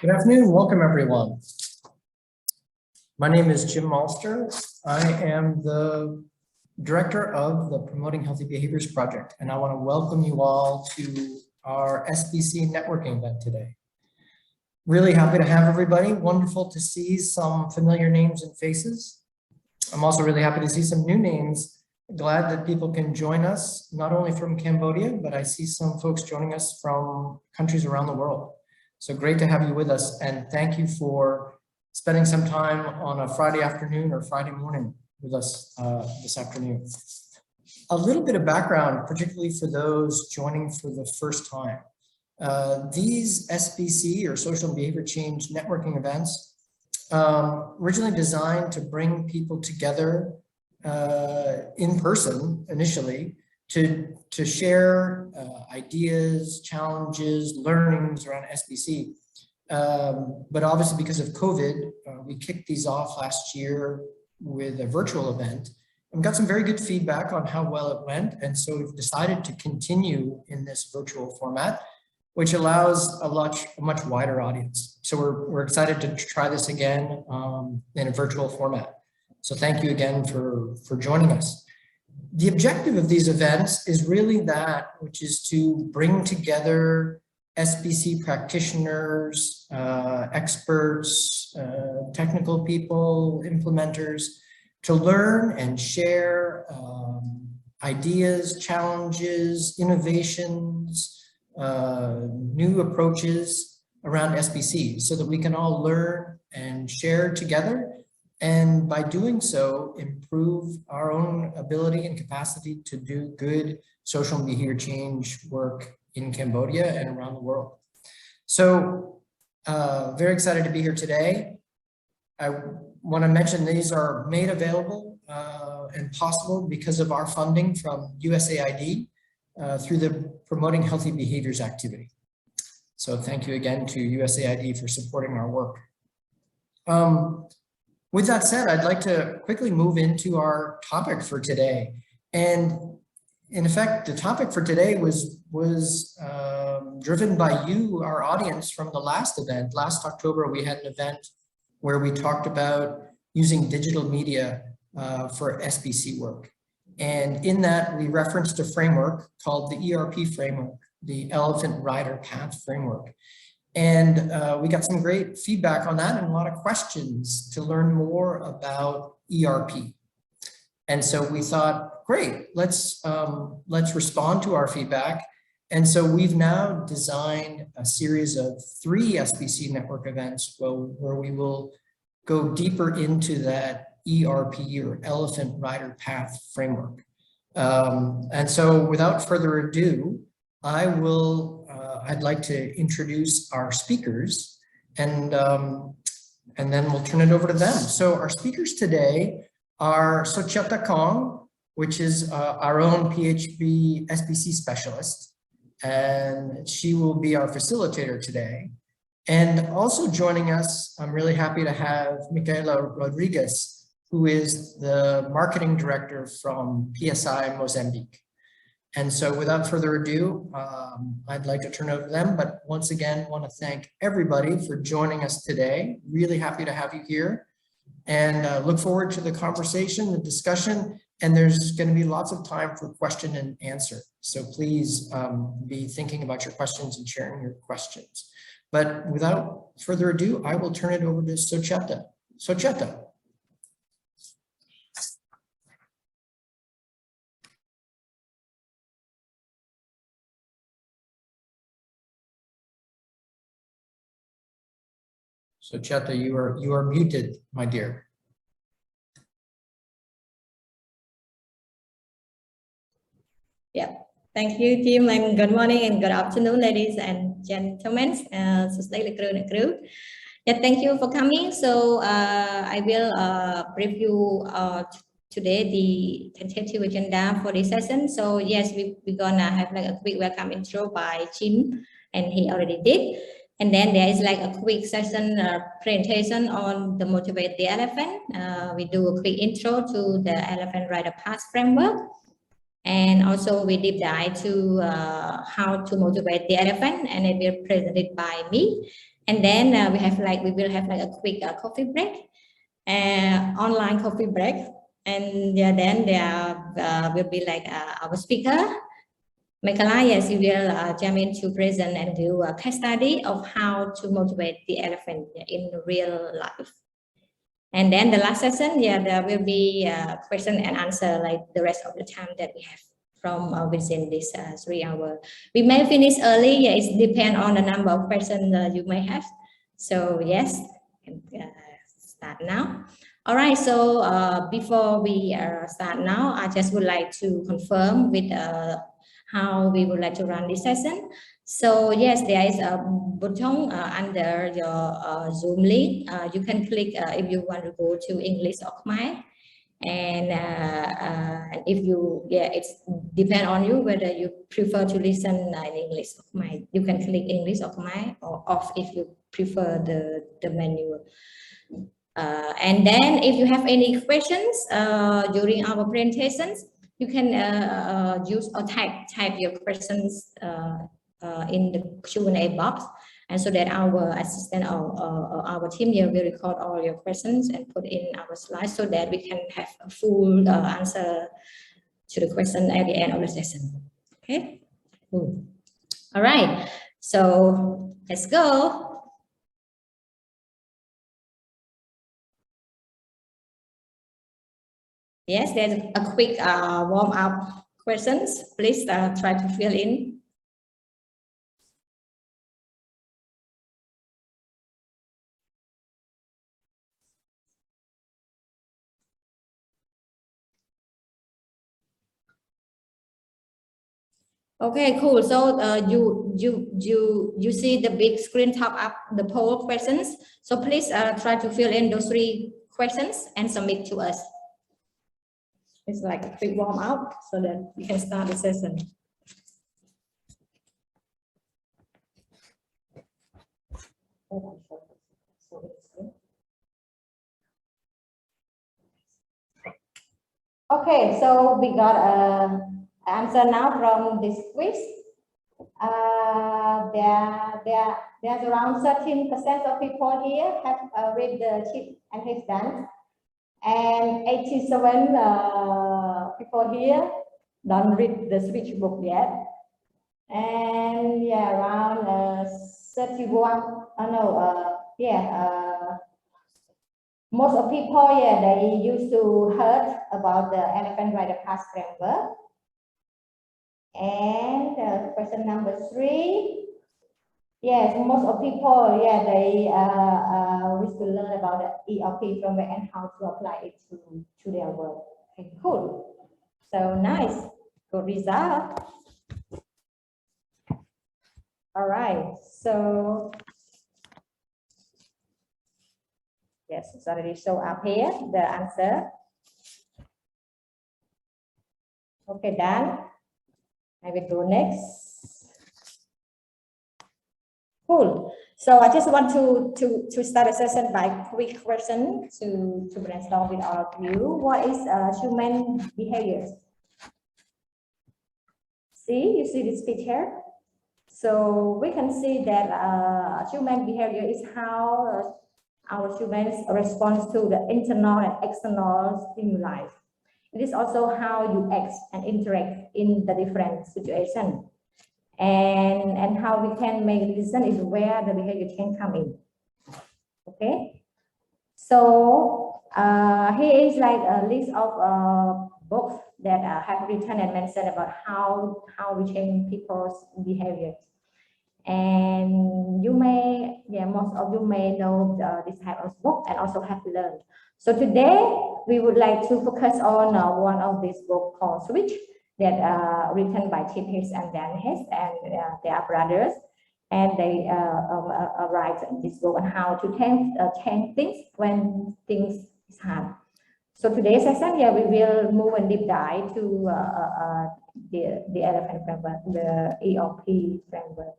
Good afternoon, welcome everyone. My name is Jim Malster. I am the Director of the Promoting Healthy Behaviors Project, and I want to welcome you all to our SBC networking event today. Really happy to have everybody. Wonderful to see some familiar names and faces. I'm also really happy to see some new names. Glad that people can join us, not only from Cambodia, but I see some folks joining us from countries around the world. So great to have you with us, and thank you for spending some time on a Friday afternoon or Friday morning with us this afternoon. A little bit of background, particularly for those joining for the first time. These SBC or social behavior change networking events, originally designed to bring people together in person initially, to share ideas, challenges, learnings around SBC. But obviously because of COVID, we kicked these off last year with a virtual event and got some very good feedback on how well it went. And so we've decided to continue in this virtual format, which allows a much wider audience. So we're excited to try this again in a virtual format. So thank you again for joining us. The objective of these events is really that, which is to bring together SBC practitioners, experts, technical people, implementers, to learn and share ideas, challenges, innovations, new approaches around SBC so that we can all learn and share together. And by doing so, improve our own ability and capacity to do good social and behavior change work in Cambodia and around the world. So very excited to be here today. I want to mention these are made available and possible because of our funding from USAID through the Promoting Healthy Behaviors activity. So thank you again to USAID for supporting our work. With that said, I'd like to quickly move into our topic for today. And in effect, the topic for today was driven by you, our audience, from the last event. Last October, we had an event where we talked about using digital media for SBC work. And in that, we referenced a framework called the ERP framework, the Elephant Rider Path framework. And we got some great feedback on that and a lot of questions to learn more about ERP. And so we thought, great, let's respond to our feedback. And so we've now designed a series of 3 SBC network events where we will go deeper into that ERP or Elephant Rider Path framework. And so without further ado, I'd like to introduce our speakers and then we'll turn it over to them. So our speakers today are Socheata Kong, which is our own PhD SBC specialist, and she will be our facilitator today. And also joining us, I'm really happy to have Micaela Rodrigues, who is the marketing director from PSI Mozambique. And so without further ado, I'd like to turn it over to them, but once again, want to thank everybody for joining us today. Really happy to have you here and look forward to the conversation, the discussion, and there's going to be lots of time for question and answer. So please be thinking about your questions and sharing your questions. But without further ado, I will turn it over to Socheata. Socheata. Socheata, you are muted, my dear. Yeah, thank you, Jim, and good morning and good afternoon, ladies and gentlemen. Yeah, thank you for coming. So I will brief you today the tentative agenda for this session. So yes, we're gonna have like a quick welcome intro by Jim, and he already did. And then there is like a quick session presentation on the Motivate the Elephant. We do a quick intro to the Elephant Rider Path framework. And also we deep dive to how to motivate the elephant, and it will be presented by me. And then we will have like a quick coffee break, online coffee break. And then there will be like our speaker, Micaela, yes, you will jump in to present and do a case study of how to motivate the elephant in real life. And then the last session, there will be question and answer like the rest of the time that we have from within this 3 hours. We may finish early, it depends on the number of questions you may have. So yes, start now. All right, so before we start now, I just would like to confirm with how we would like to run this session. So yes, there is a button under your Zoom link. You can click if you want to go to English or Khmer. And if you, it's depend on you whether you prefer to listen in English or Khmer. You can click English or Khmer, or off if you prefer the menu. And then if you have any questions during our presentations, you can use or type your questions in the Q&A box, and so that our assistant or our team here will record all your questions and put in our slides so that we can have a full answer to the question at the end of the session. Okay. Cool. All right. So let's go. Yes, there's a quick warm-up questions. Please try to fill in. Okay, cool. So you see the big screen top up the poll questions. So please try to fill in those 3 questions and submit to us. It's like a quick warm up so that we can start the session. Okay, so we got an answer now from this quiz. There's around 13% of people here have read the Chip and Heath dance, and 87 people here don't read the speech book yet, and around 31. Most of people, they used to heard about the elephant rider pass framework. And question number 3, yes, most of people, they wish to learn about the ERP framework and how to apply it to their work. Okay, cool. So nice, good result. All right, so yes, it's already show up here, the answer. Okay, done. I will go next. Cool. So I just want to start a session by quick question to brainstorm with all of you. What is human behavior? You see this picture? So we can see that human behavior is how our humans respond to the internal and external stimuli. It is also how you act and interact in the different situations. And how we can make a decision is where the behavior can come in. Okay. So here is like a list of books that have written and mentioned about how we change people's behavior. And you may, most of you may know this type of book and also have learned. So today we would like to focus on one of these books called Switch, that written by Chip and Dan Heath, and they are brothers, and they write this book on how to change things when things is hard. So today's session, we will move and deep dive to the elephant framework, the ERP framework.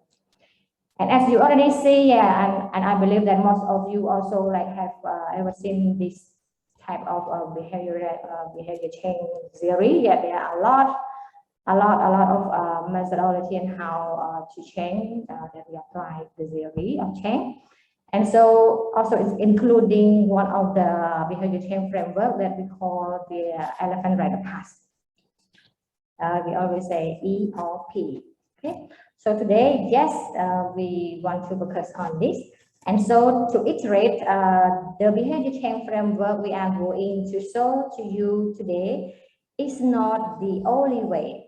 And as you already see, and I believe that most of you also like have ever seen this type of behavior change theory. There are a lot of methodology and how to change that we apply the theory of change. And so also it's including one of the behavior change framework that we call the elephant rite of passage. We always say ERP. Okay. So today, yes, we want to focus on this. And so to iterate the behavior change framework we are going to show to you today is not the only way,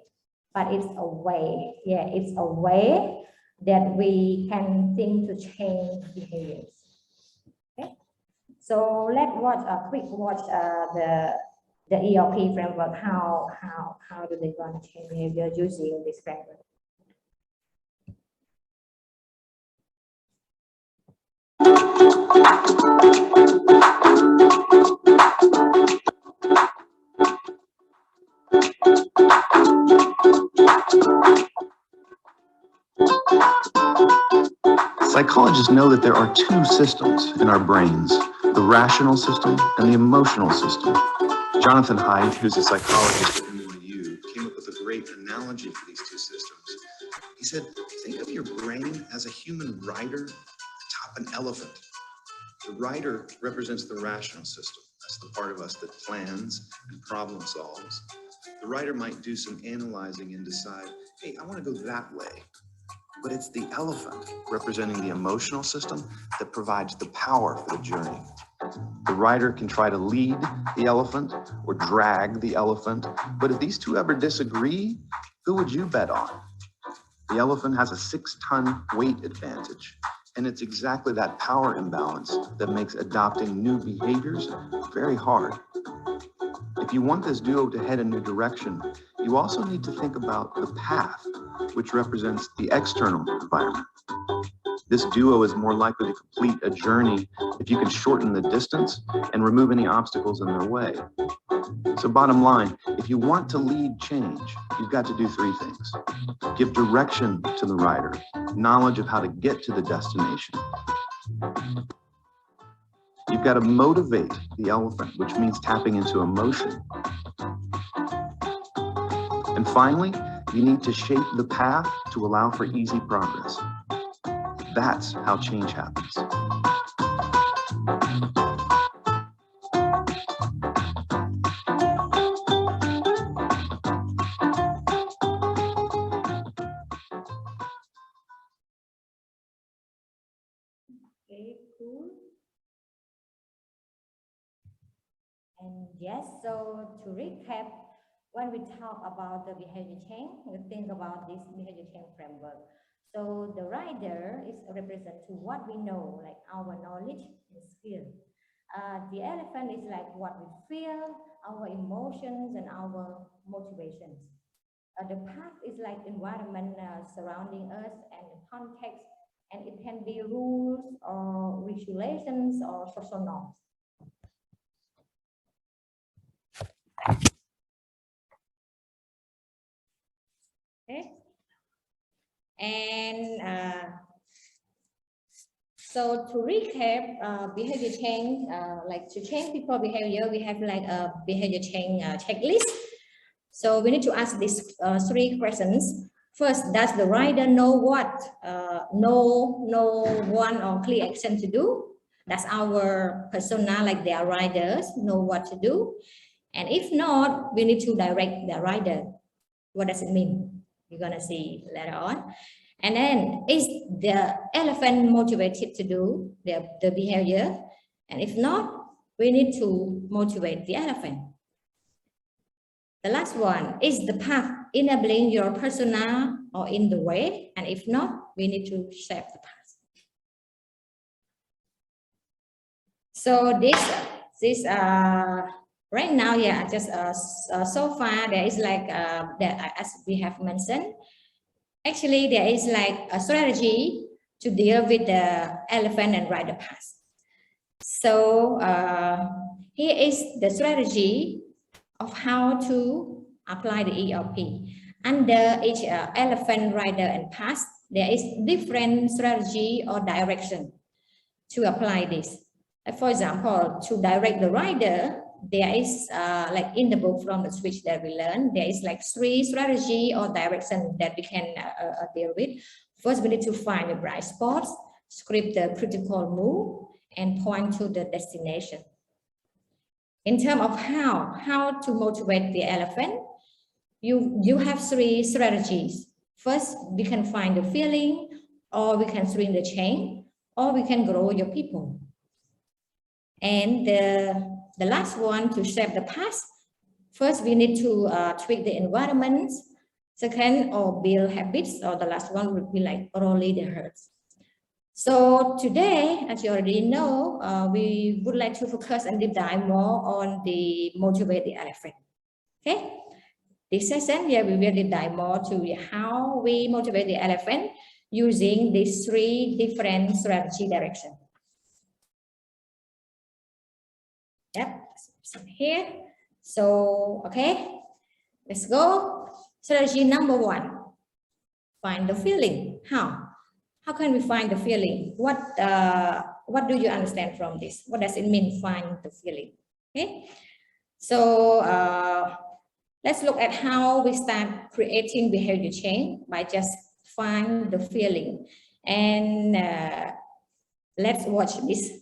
but it's a way. Yeah, it's a way that we can think to change behaviors. Okay. So let's watch a quick watch the ERP framework. How do they going to change behavior using this framework? Psychologists know that there are two systems in our brains, the rational system and the emotional system. Jonathan Haidt, who's a psychologist at NYU, came up with a great analogy for these two systems. He said, think of your brain as a human rider atop an elephant. The rider represents the rational system. That's the part of us that plans and problem solves. The rider might do some analyzing and decide, hey, I want to go that way. But it's the elephant, representing the emotional system, that provides the power for the journey. The rider can try to lead the elephant or drag the elephant, but if these two ever disagree, who would you bet on? The elephant has a 6-ton weight advantage, and it's exactly that power imbalance that makes adopting new behaviors very hard. If you want this duo to head a new direction, you also need to think about the path, which represents the external environment. This duo is more likely to complete a journey if you can shorten the distance and remove any obstacles in their way. So bottom line, if you want to lead change, you've got to do 3 things. Give direction to the rider, knowledge of how to get to the destination. You've got to motivate the elephant, which means tapping into emotion. And finally, you need to shape the path to allow for easy progress. That's how change happens. Okay, cool. And yes, so to recap, when we talk about the behavior change, we think about this behavior change framework. So the rider is represent to what we know, like our knowledge and skill. The elephant is like what we feel, our emotions and our motivations. The path is like environment surrounding us and the context, and it can be rules or regulations or social norms. Okay. And so to recap, behavior change, like to change people behavior, we have like a behavior change checklist. So we need to ask these 3 questions. First, does the rider know what, know one or clear action to do? That's our persona, like their riders know what to do. And if not, we need to direct the rider. What does it mean? We're gonna see later on. And then, is the elephant motivated to do the behavior? And if not, we need to motivate the elephant. The last one, is the path enabling your persona or in the way? And if not, we need to shape the path. So this right now, yeah, just so far there is like that, as we have mentioned. Actually, there is like a strategy to deal with the elephant and rider path. So here is the strategy of how to apply the ERP. Under each elephant, rider, and path, there is different strategy or direction to apply this. For example, to direct the rider, there is like in the book from the switch that we learned, there is like 3 strategy or direction that we can deal with. First, we need to find the bright spots. script the critical move, and point to the destination. In terms of how to motivate the elephant, you have 3 strategies. First, we can find the feeling, or we can swing the chain, or we can grow your people. And the last one, to shape the past. First, we need to tweak the environment. Second, or build habits, or the last one would be like rolling the herds. So today, as you already know, we would like to focus and deep dive more on the motivate the elephant. Okay, this session here we will deep dive more to how we motivate the elephant using these 3 different strategy directions. Yep, here. So okay, let's go. Strategy number 1: find the feeling. How can we find the feeling? What do you understand from this? What does it mean, find the feeling? Okay, so let's look at how we start creating behavior change by just find the feeling. And let's watch this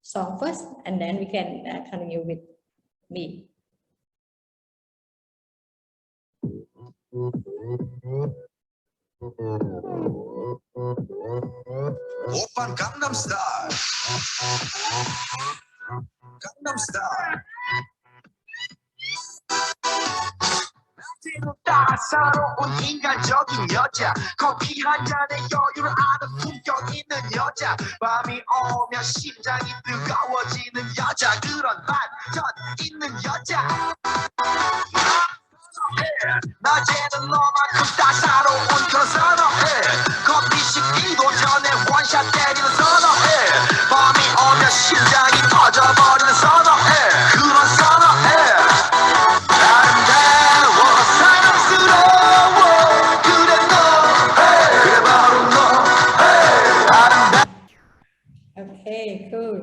song first, and then we can continue with me. Oppan Gangnam Style. Gangnam Style. 따사로운 인간적인 여자 커피 한 잔에 여유를 아는 품격 있는 여자 밤이 오면 심장이 뜨거워지는 여자 그런 반전 있는 여자 낮에는 너만큼 따사로운 그런 선어해 커피 식기도 전에 원샷 때리는 선어해 밤이 오면 심장이 터져버리는 선어해 그런 선어해 아름다워 사랑스러워 그래 너 그래 바로 너 아름다워. Okay, cool.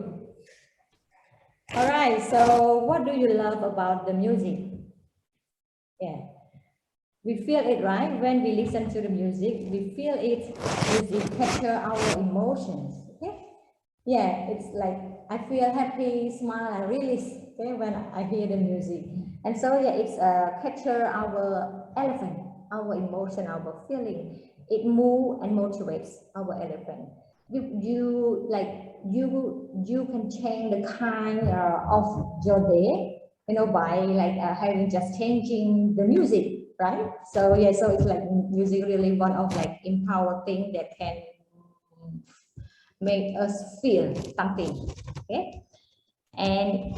All right, so what do you love about the music? Yeah, we feel it, right? When we listen to the music, we feel it. Music capture our emotions. Okay? Yeah, it's like I feel happy, smile, and release. Okay, when I hear the music, and so yeah, it's capture our elephant, our emotion, our feeling. It move and motivates our elephant. You can change the kind of your day, by like having just changing the music, right? So yeah, so it's like music really one of like empower thing that can make us feel something. Okay, and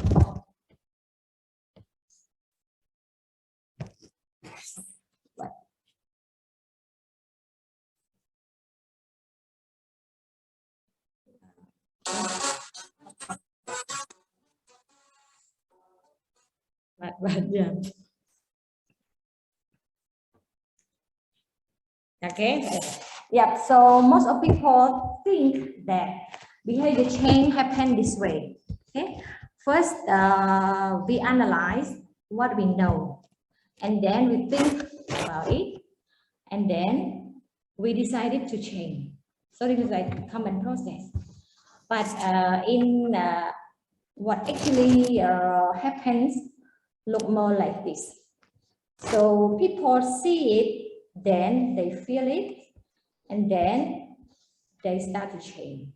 yeah. Okay. Yeah. So most of people think that behavior change happen this way. Okay. First, we analyze what we know, and then we think about it, and then we decided to change. So this is like a common process. But in what actually happens look more like this. So people see it, then they feel it, and then they start to change.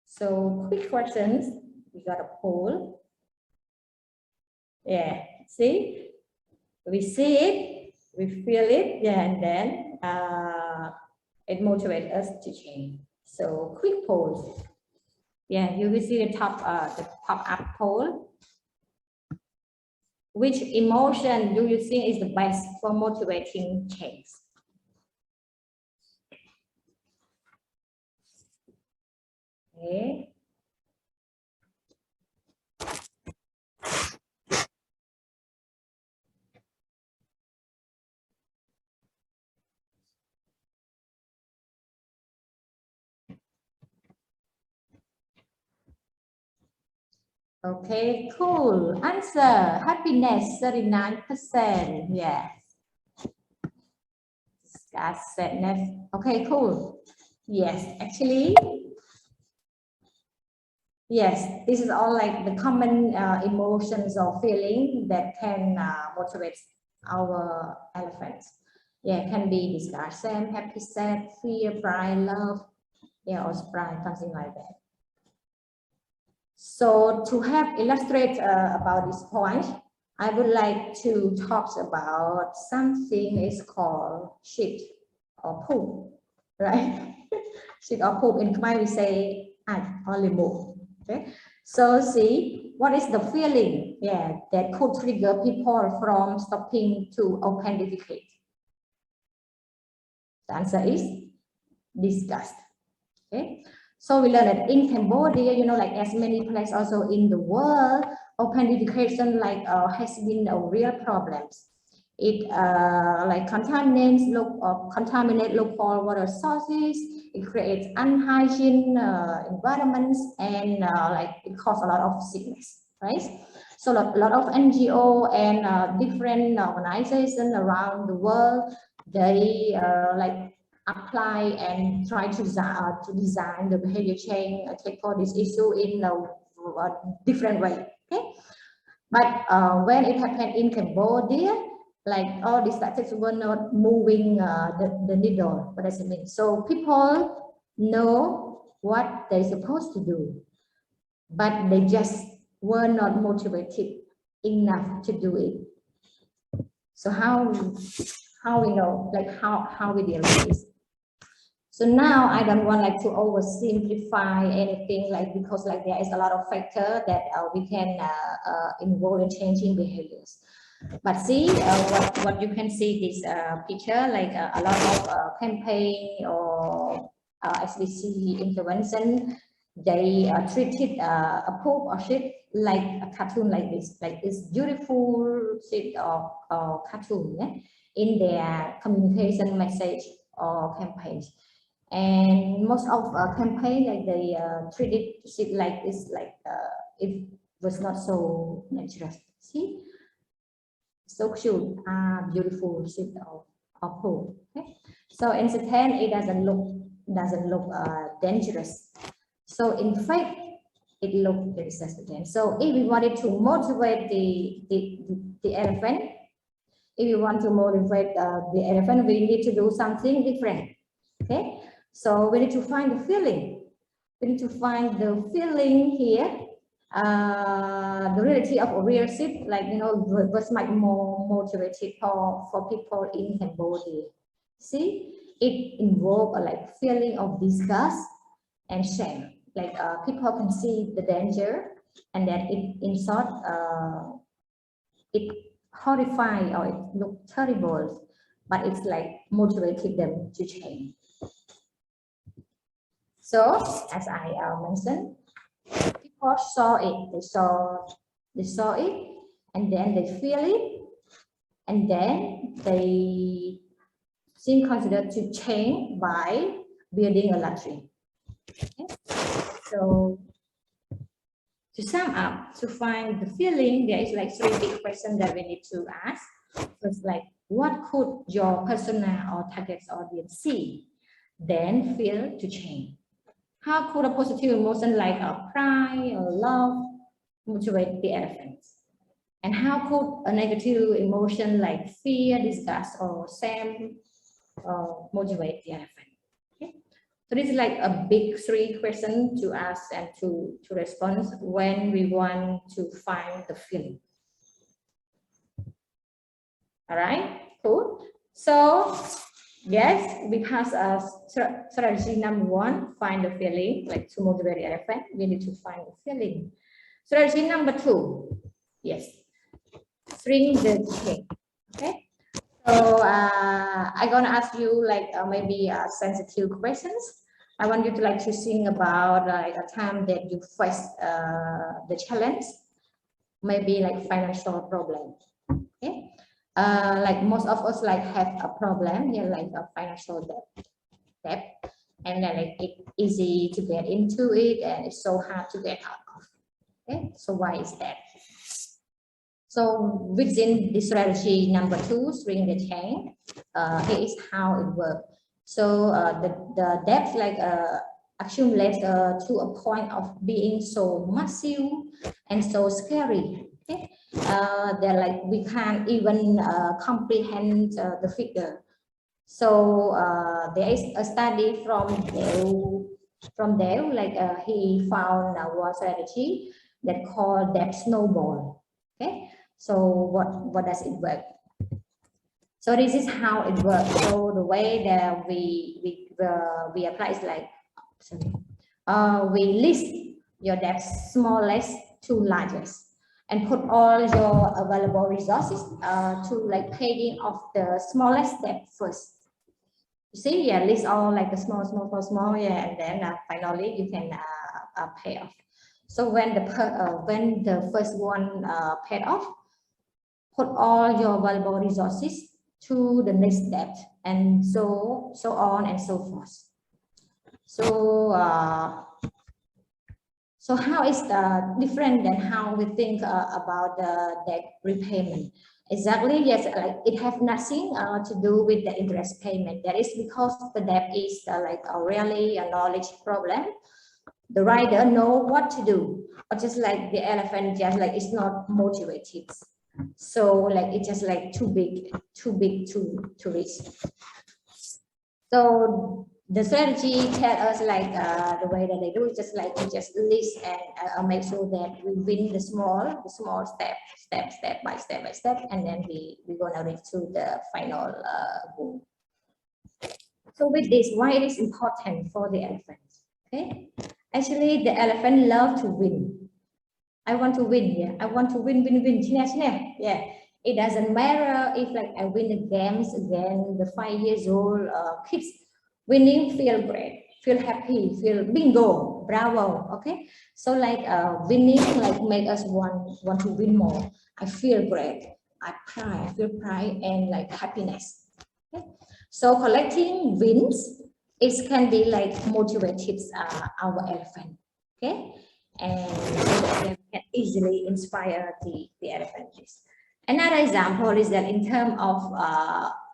So quick questions, we got a poll. Yeah, see, we see it, we feel it, yeah, and then it motivates us to change. So quick polls. Yeah, you will see the pop-up poll. Which emotion do you think is the best for motivating change? Okay. Okay, cool. Answer, happiness, 39%. Yes. That's sadness. Okay, cool. Yes, actually, yes, this is all like the common emotions or feeling that can motivate our elephants. Yeah, can be disgust, happy, sad, fear, pride, love, yeah, or surprise, something like that. So to help illustrate about this point, I would like to talk about something is called shift or pull, right? Shift or pull in Khmer we say add or remove. Okay, so see what is the feeling, yeah, that could trigger people from stopping to open defecate. The answer is disgust. Okay, so we learned that in Cambodia, you know, like as many places also in the world, open education like has been a real problem. It like contaminate local water sources. It creates unhygiene environments, and like it causes a lot of sickness, right? So a lot of NGO and different organizations around the world, they like apply and try to design the behavior change, tackle this issue in a different way. Okay, but when it happened in Cambodia, like all these tactics were not moving the needle. What does it mean? So people know what they're supposed to do, but they just were not motivated enough to do it. So how we know, like how we deal with this? So now I don't want like to oversimplify anything, like because like there is a lot of factor that we can involve in changing behaviors. But see what you can see this picture, like a lot of campaign or SBC intervention, they treated a poop or shit like a cartoon like this beautiful shit or cartoon, yeah, in their communication message or campaigns. And most of campaign, like they treated it like this, like it was not so natural. See, so cute, beautiful shit of pool. Okay, so in Japan it doesn't look dangerous. So in fact, it looks dangerous. So if we wanted to motivate the elephant, if you want to motivate the elephant, we need to do something different. Okay, so we need to find the feeling. We need to find the feeling here. The reality of a real ship, like, you know, was much more motivated for people in Cambodia. See, it involved a like feeling of disgust and shame. Like people can see the danger, and that it in short, it horrified or it looked terrible, but it's like motivated them to change. So as I mentioned, people saw it, they saw it, and then they feel it, and then they seem considered to change by building a latrine. Okay? So to sum up, to find the feeling, there is like 3 big questions that we need to ask. First, like, what could your persona or target audience see, then feel to change? How could a positive emotion like a pride or love motivate the elephants? And how could a negative emotion like fear, disgust, or shame motivate the elephant? Okay. So this is like a big 3 questions to ask and to respond when we want to find the feeling. All right, cool. So yes, because strategy number 1, find the feeling, like to motivate the elephant, we need to find the feeling. Strategy number 2, yes, shrink the cake. Okay, so I'm gonna ask you like maybe sensitive questions. I want you to like to think about like a time that you faced the challenge, maybe like financial problem. Okay. Like most of us like have a problem, yeah, like a financial debt, and then like it's easy to get into it and it's so hard to get out of. Okay, so why is that? So within the strategy number 2, string the chain, here is how it works. So the depth like accumulates to a point of being so massive and so scary. Okay, they're like we can't even comprehend the figure. So there is a study from Dell, like he found one strategy that called depth snowball. Okay, so what does it work? So this is how it works. So the way that we apply is like, sorry, we list your depth smallest to largest and put all your available resources to like paying off the smallest depth first. You see, yeah, list all like the small, yeah, and then finally you can pay off. So when the first one paid off, put all your available resources to the next depth, and so on and so forth. So so how is different than how we think about the debt repayment? Exactly, yes, like it has nothing to do with the interest payment. That is because the debt is like really a knowledge problem. The rider know what to do, but just like the elephant, just like it's not motivated. So like it's just like too big to reach. So the strategy tell us like the way that they do is just like we just list and make sure that we win the small step by step, and then we're gonna reach to the final goal. So with this, why it is important for the elephants? Okay, actually the elephant love to win. I want to win, yeah. I want to win, yeah. It doesn't matter if like I win the games again, the 5 years old kids winning feel great, feel happy, feel bingo, bravo, okay? So like winning like make us want to win more. I feel great, I feel pride and like happiness. Okay? So collecting wins, it can be like motivated our elephant, okay? And they can easily inspire the elephants. Another example is that in terms of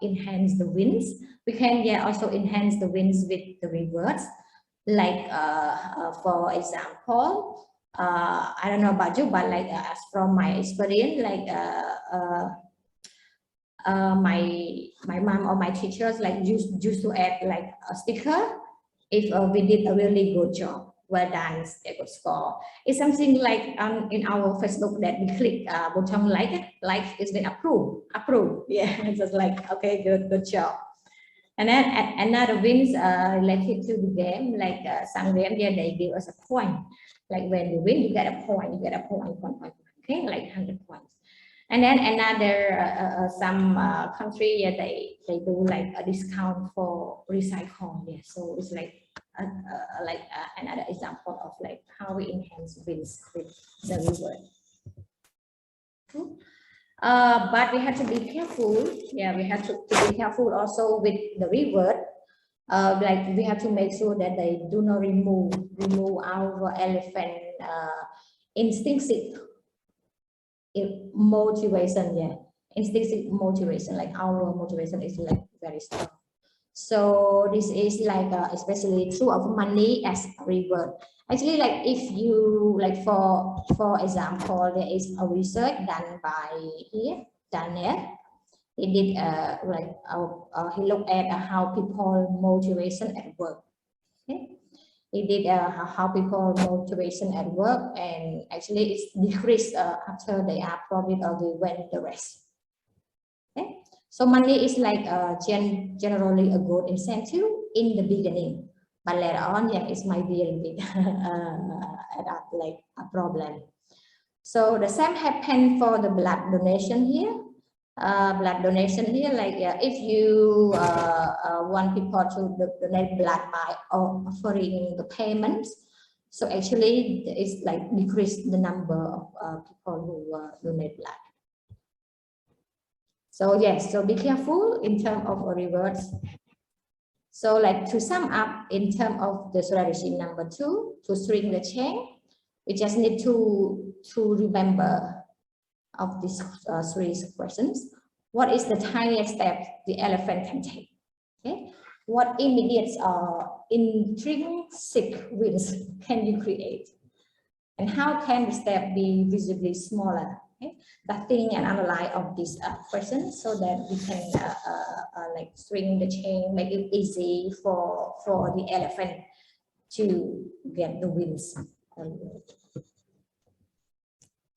enhance the wins, we can also enhance the wins with the rewards. Like for example, I don't know about you, but like as from my experience, like my mom or my teachers like used to add like a sticker if we did a really good job. Well done, a good score. It's something like in our Facebook that we click button like it's been approved. Yeah, it's just like okay, good job. And then another wins related to the game, like some game, yeah, they give us a point. Like when you win, you get a point. Okay, like 100 points. And then another some country, yeah, they do like a discount for recycle. Yeah, so it's like another example of like how we enhance wins with the reward. Cool. But we have to be careful. Yeah, we have to be careful also with the reward. Like we have to make sure that they do not remove our elephant instinctive motivation. Yeah, instinctive motivation. Like our motivation is like very strong. So this is like especially true of money as a reward. Actually, like if you like for example, there is a research done by here, Daniel. He did like he looked at how people motivation at work. Okay, he did how people motivation at work, and actually it's decreased after they are profit or they win the rest. Okay. So money is like generally a good incentive in the beginning, but later on, yeah, it might be a little bit like a problem. So the same happen for the blood donation here. Blood donation here, like if you want people to donate blood by offering the payments, so actually it's like decrease the number of people who donate blood. So yes, so be careful in terms of rewards. So like to sum up in terms of the strategy number 2, to string the chain, we just need to remember of these three questions. What is the tiniest step the elephant can take? Okay. What immediate intrinsic wins can you create? And how can the step be visibly smaller? Okay. Think and analyze of these questions so that we can like string the chain, make it easy for the elephant to get the wins.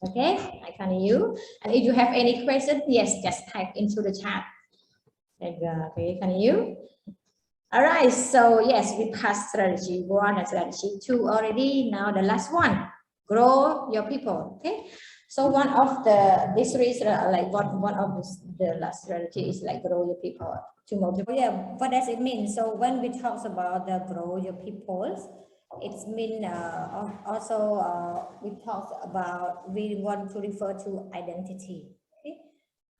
Okay, I can hear you. And if you have any questions, yes, just type into the chat. Okay, can you? All right, so yes, we passed strategy 1 and strategy 2 already. Now the last one, grow your people. Okay, so one of these three, like one of the last strategy is like grow your people to motivate. Yeah, what does it mean? So when we talk about the grow your peoples, it's mean also we talk about, we want to refer to identity. Okay?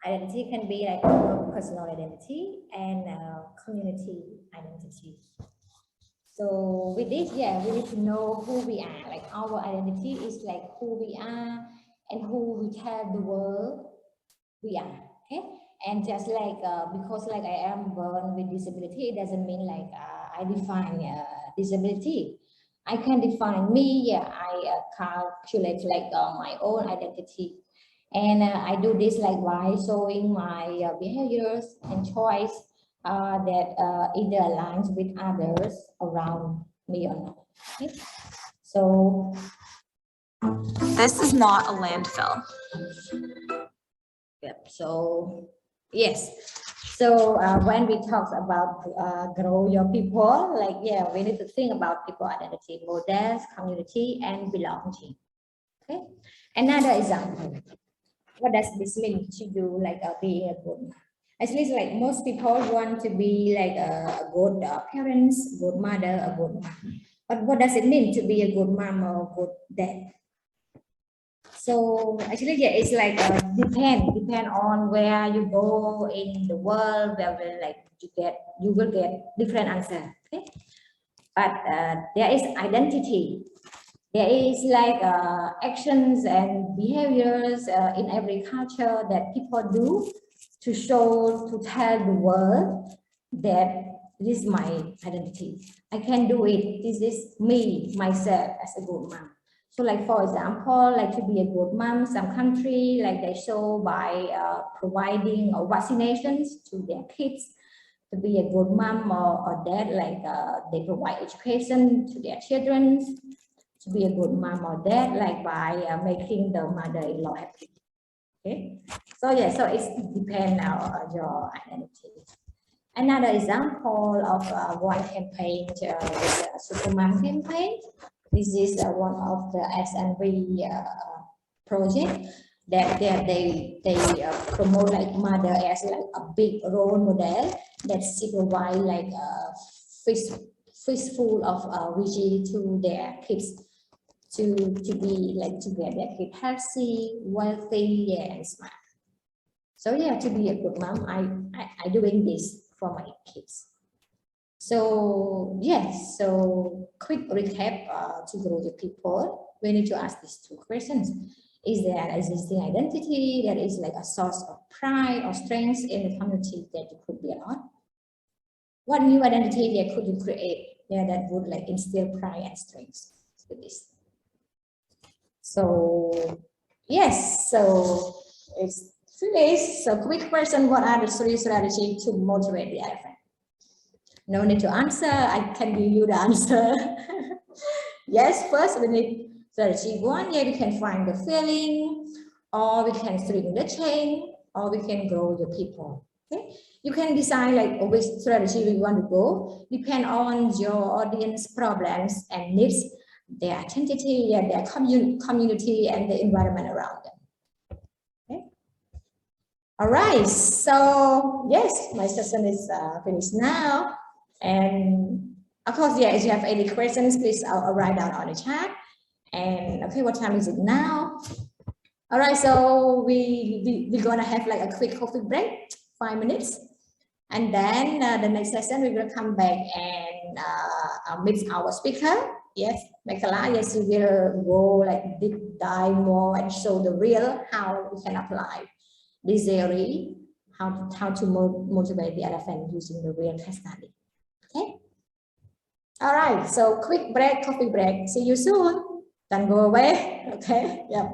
Identity can be like our personal identity and community identity. So with this, yeah, we need to know who we are. Like our identity is like who we are and who we tell the world we are. Okay, and just like because like I am born with disability, it doesn't mean like I define disability. I can define me. Yeah, I calculate like my own identity, and I do this like by showing my behaviors and choice that either aligns with others around me or not. Okay? So this is not a landfill. Yep. So yes. So when we talk about grow your people, like, yeah, we need to think about people identity, models, community, and belonging. Okay. Another example. What does this mean to you, like being a good? Actually, it's like most people want to be like a good parents, good mother, a good mom. But what does it mean to be a good mom or a good dad? So actually, yeah, it's like depend on where you go in the world, where like you will get different answer. Okay, but there is identity. There is like actions and behaviors in every culture that people do to show, to tell the world that this is my identity. I can do it. This is me, myself as a good mom. So like, for example, like to be a good mom, some country, like they show by providing vaccinations to their kids. To be a good mom or dad, like they provide education to their children. To be a good mom or dad, like by making the mother-in-law happy. Okay, so yeah, so it depends on your identity. Another example of one campaign is the Supermom campaign. This is one of the S&V project that they promote like mother as like a big role model that supervise like fistful of veggie to their kids to be like to get their kids healthy, wealthy, yeah, and smart. So yeah, to be a good mom, I doing this for my kids. So yes, so quick recap to grow the people. We need to ask these two questions. Is there an existing identity that is like a source of pride or strength in the community that you could be on? What new identity that could you create that would like instill pride and strength with this? So yes, so it's finished. So quick question, what are the three strategies to motivate the elephant? No need to answer, I can give you the answer. Yes, first we need strategy 1, yeah, we can find the feeling, or we can string the chain, or we can grow the people. Okay, you can decide like which strategy we want to go, depend on your audience problems and needs, their identity, yeah, their community and the environment around them. Okay. All right, so yes, my session is finished now. And of course, yeah, if you have any questions, please write down on the chat. And okay, what time is it now? All right, so we're gonna have like a quick coffee break, 5 minutes. And then the next session, we're gonna come back and meet our speaker Yes, Micaela, yes, you will go like deep dive more and show the real how we can apply this theory, how to motivate the elephant using the real case study. Okay. All right. So quick break, coffee break. See you soon. Don't go away. Okay. Yeah.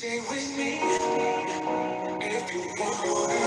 Stay with me if you want.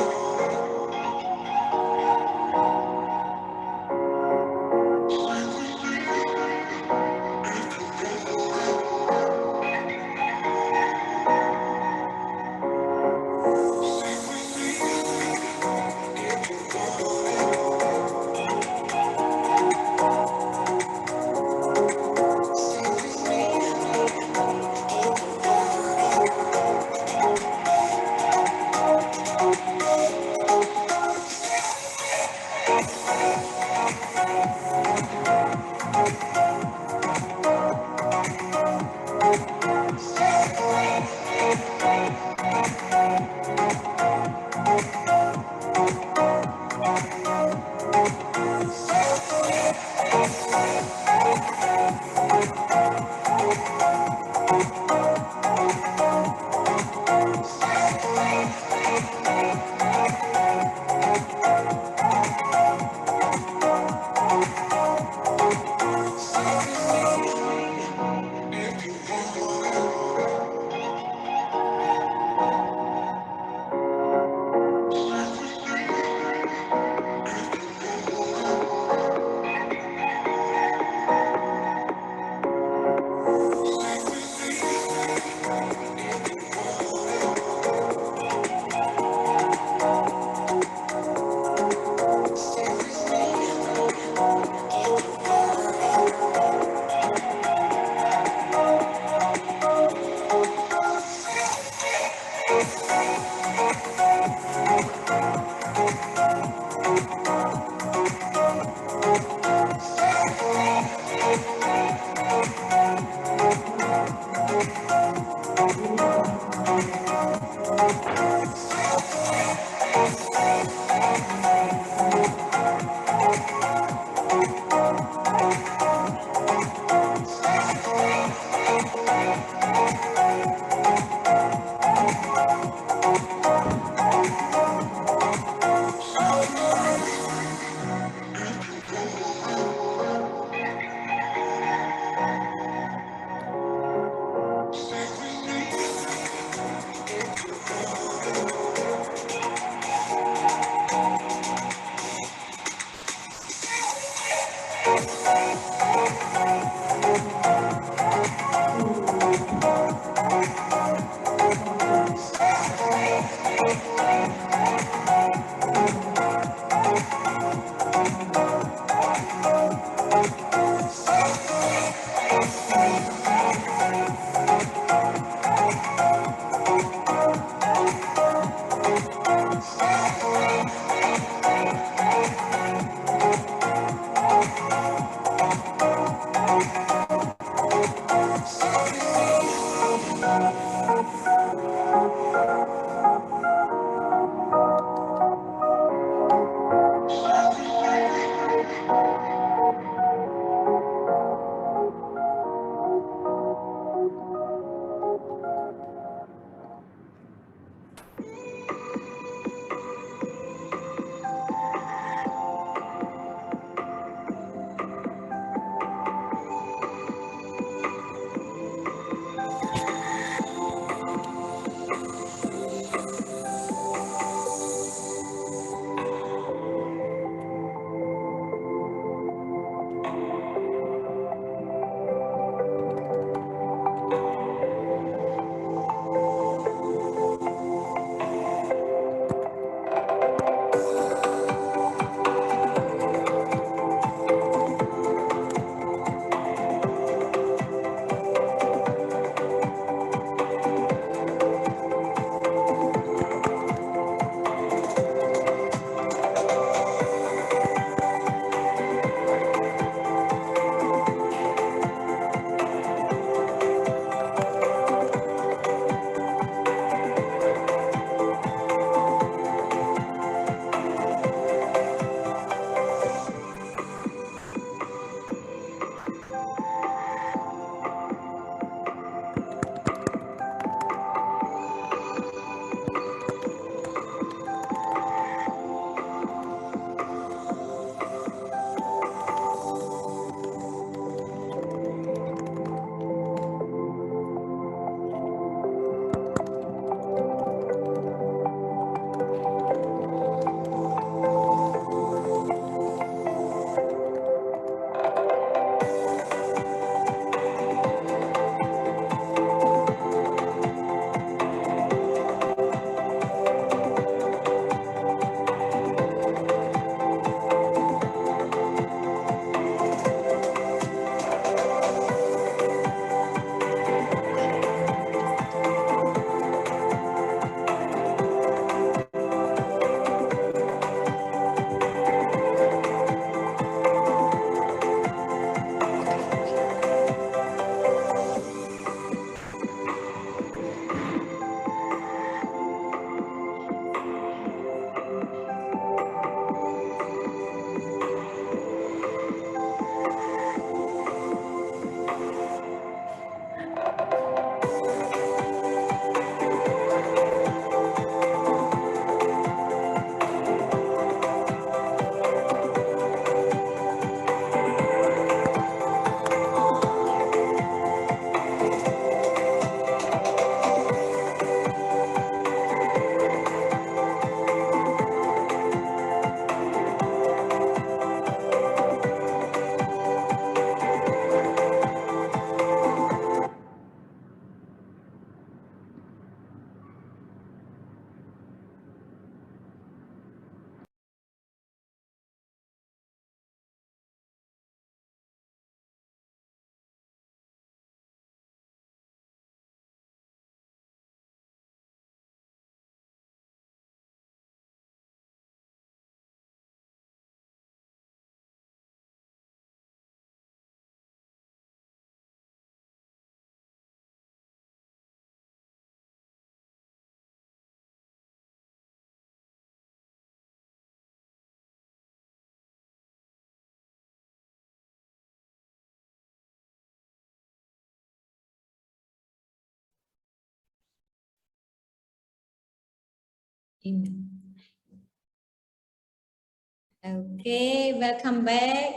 Okay, welcome back,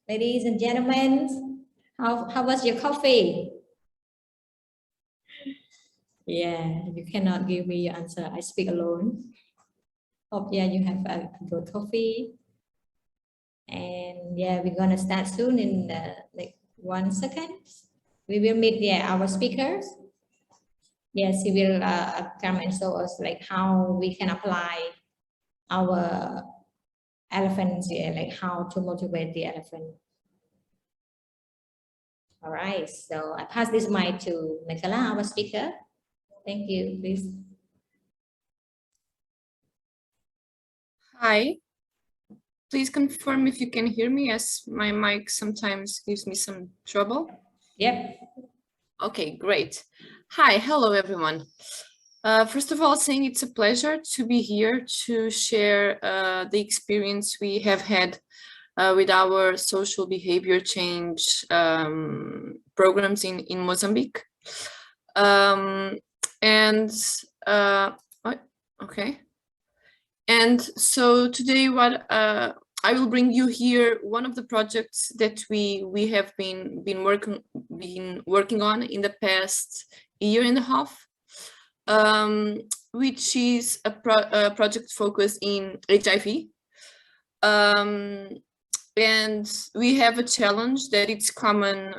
ladies and gentlemen. How was your coffee? Yeah, you cannot give me your answer. I speak alone. Hope yeah you have a good coffee. And yeah, we're gonna start soon in like 1 second. We will meet our speakers. Yes, he will come and show us like how we can apply our elephants here, like how to motivate the elephant. All right, so I pass this mic to Micaela, our speaker. Thank you, please. Hi, please confirm if you can hear me, as my mic sometimes gives me some trouble. Yep. Okay, great. Hi, hello everyone. First of all, saying it's a pleasure to be here to share the experience we have had with our social behavior change programs in Mozambique. Okay. And so today, what I will bring you here one of the projects that we have been working on in the past year and a half, which is a project focused in HIV. And we have a challenge that it's common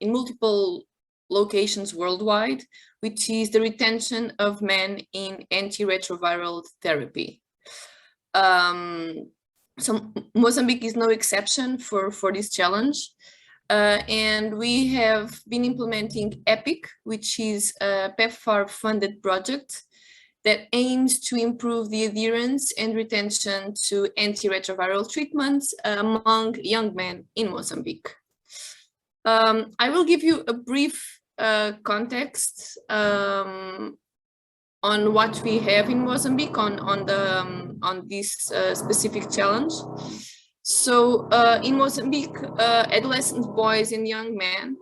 in multiple locations worldwide, which is the retention of men in antiretroviral therapy. So Mozambique is no exception for this challenge. And we have been implementing EPIC, which is a PEPFAR-funded project that aims to improve the adherence and retention to antiretroviral treatments among young men in Mozambique. I will give you a brief context on what we have in Mozambique on this specific challenge. So in Mozambique, adolescent boys and young men,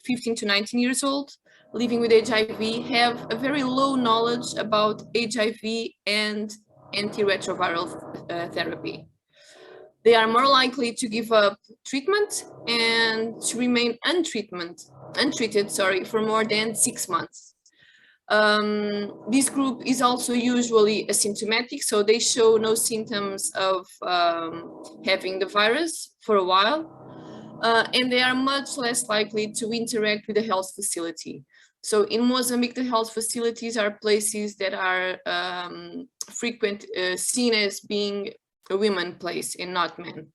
15 to 19 years old, living with HIV have a very low knowledge about HIV and antiretroviral therapy. They are more likely to give up treatment and to remain untreated for more than 6 months. This group is also usually asymptomatic, so they show no symptoms of having the virus for a while, and they are much less likely to interact with the health facility. So in Mozambique, the health facilities are places that are seen as being a women place and not men.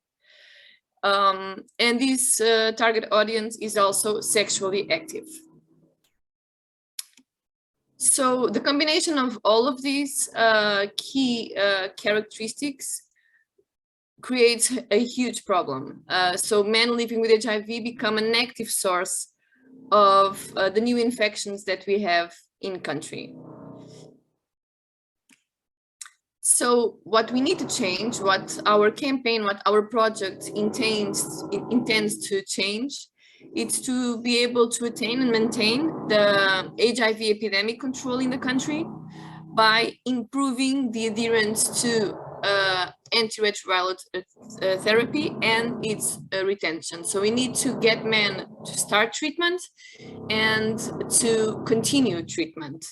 And this target audience is also sexually active. So the combination of all of these key characteristics creates a huge problem. So men living with HIV become an active source of the new infections that we have in country. So what we need to change, what our campaign, what our project intends to change, it's to be able to attain and maintain the HIV epidemic control in the country by improving the adherence to antiretroviral therapy and its retention. So we need to get men to start treatment and to continue treatment.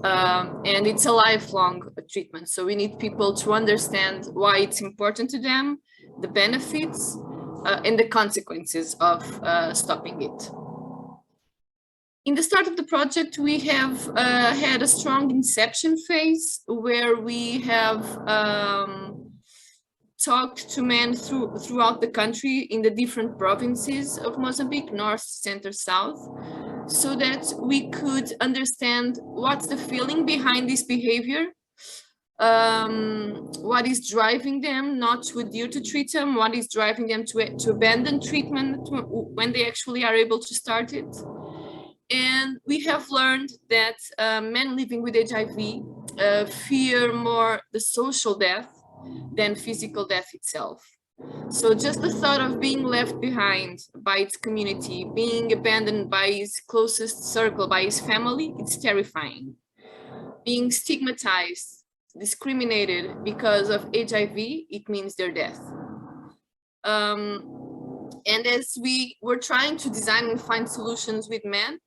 And it's a lifelong treatment. So we need people to understand why it's important to them, the benefits, and the consequences of stopping it. In the start of the project, we have had a strong inception phase where we have talked to men throughout the country in the different provinces of Mozambique, north, center, south, so that we could understand what's the feeling behind this behavior, what is driving them not to adhere to treatment, what is driving them to abandon treatment when they actually are able to start it. And we have learned that men living with HIV fear more the social death than physical death itself. So just the thought of being left behind by its community, being abandoned by his closest circle, by his family, it's terrifying. being stigmatized, discriminated because of HIV, it means their death. And as we were trying to design and find solutions with men,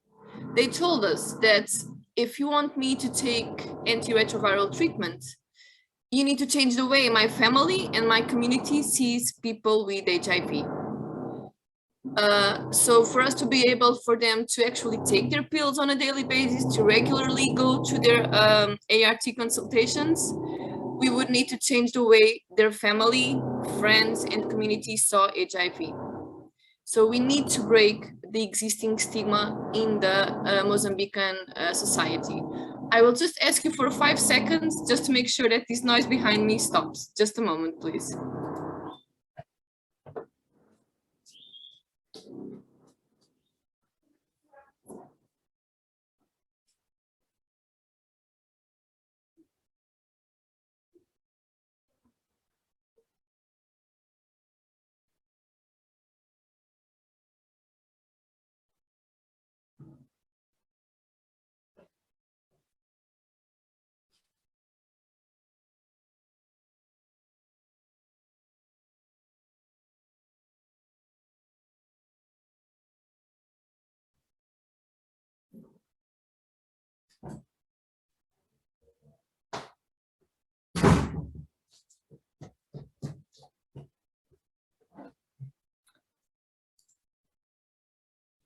they told us that if you want me to take antiretroviral treatment, you need to change the way my family and my community sees people with HIV. So for us to be able for them to actually take their pills on a daily basis, to regularly go to their ART consultations, we would need to change the way their family, friends, and community saw HIV. So we need to break the existing stigma in the Mozambican society. I will just ask you for 5 seconds just to make sure that this noise behind me stops. Just a moment, please.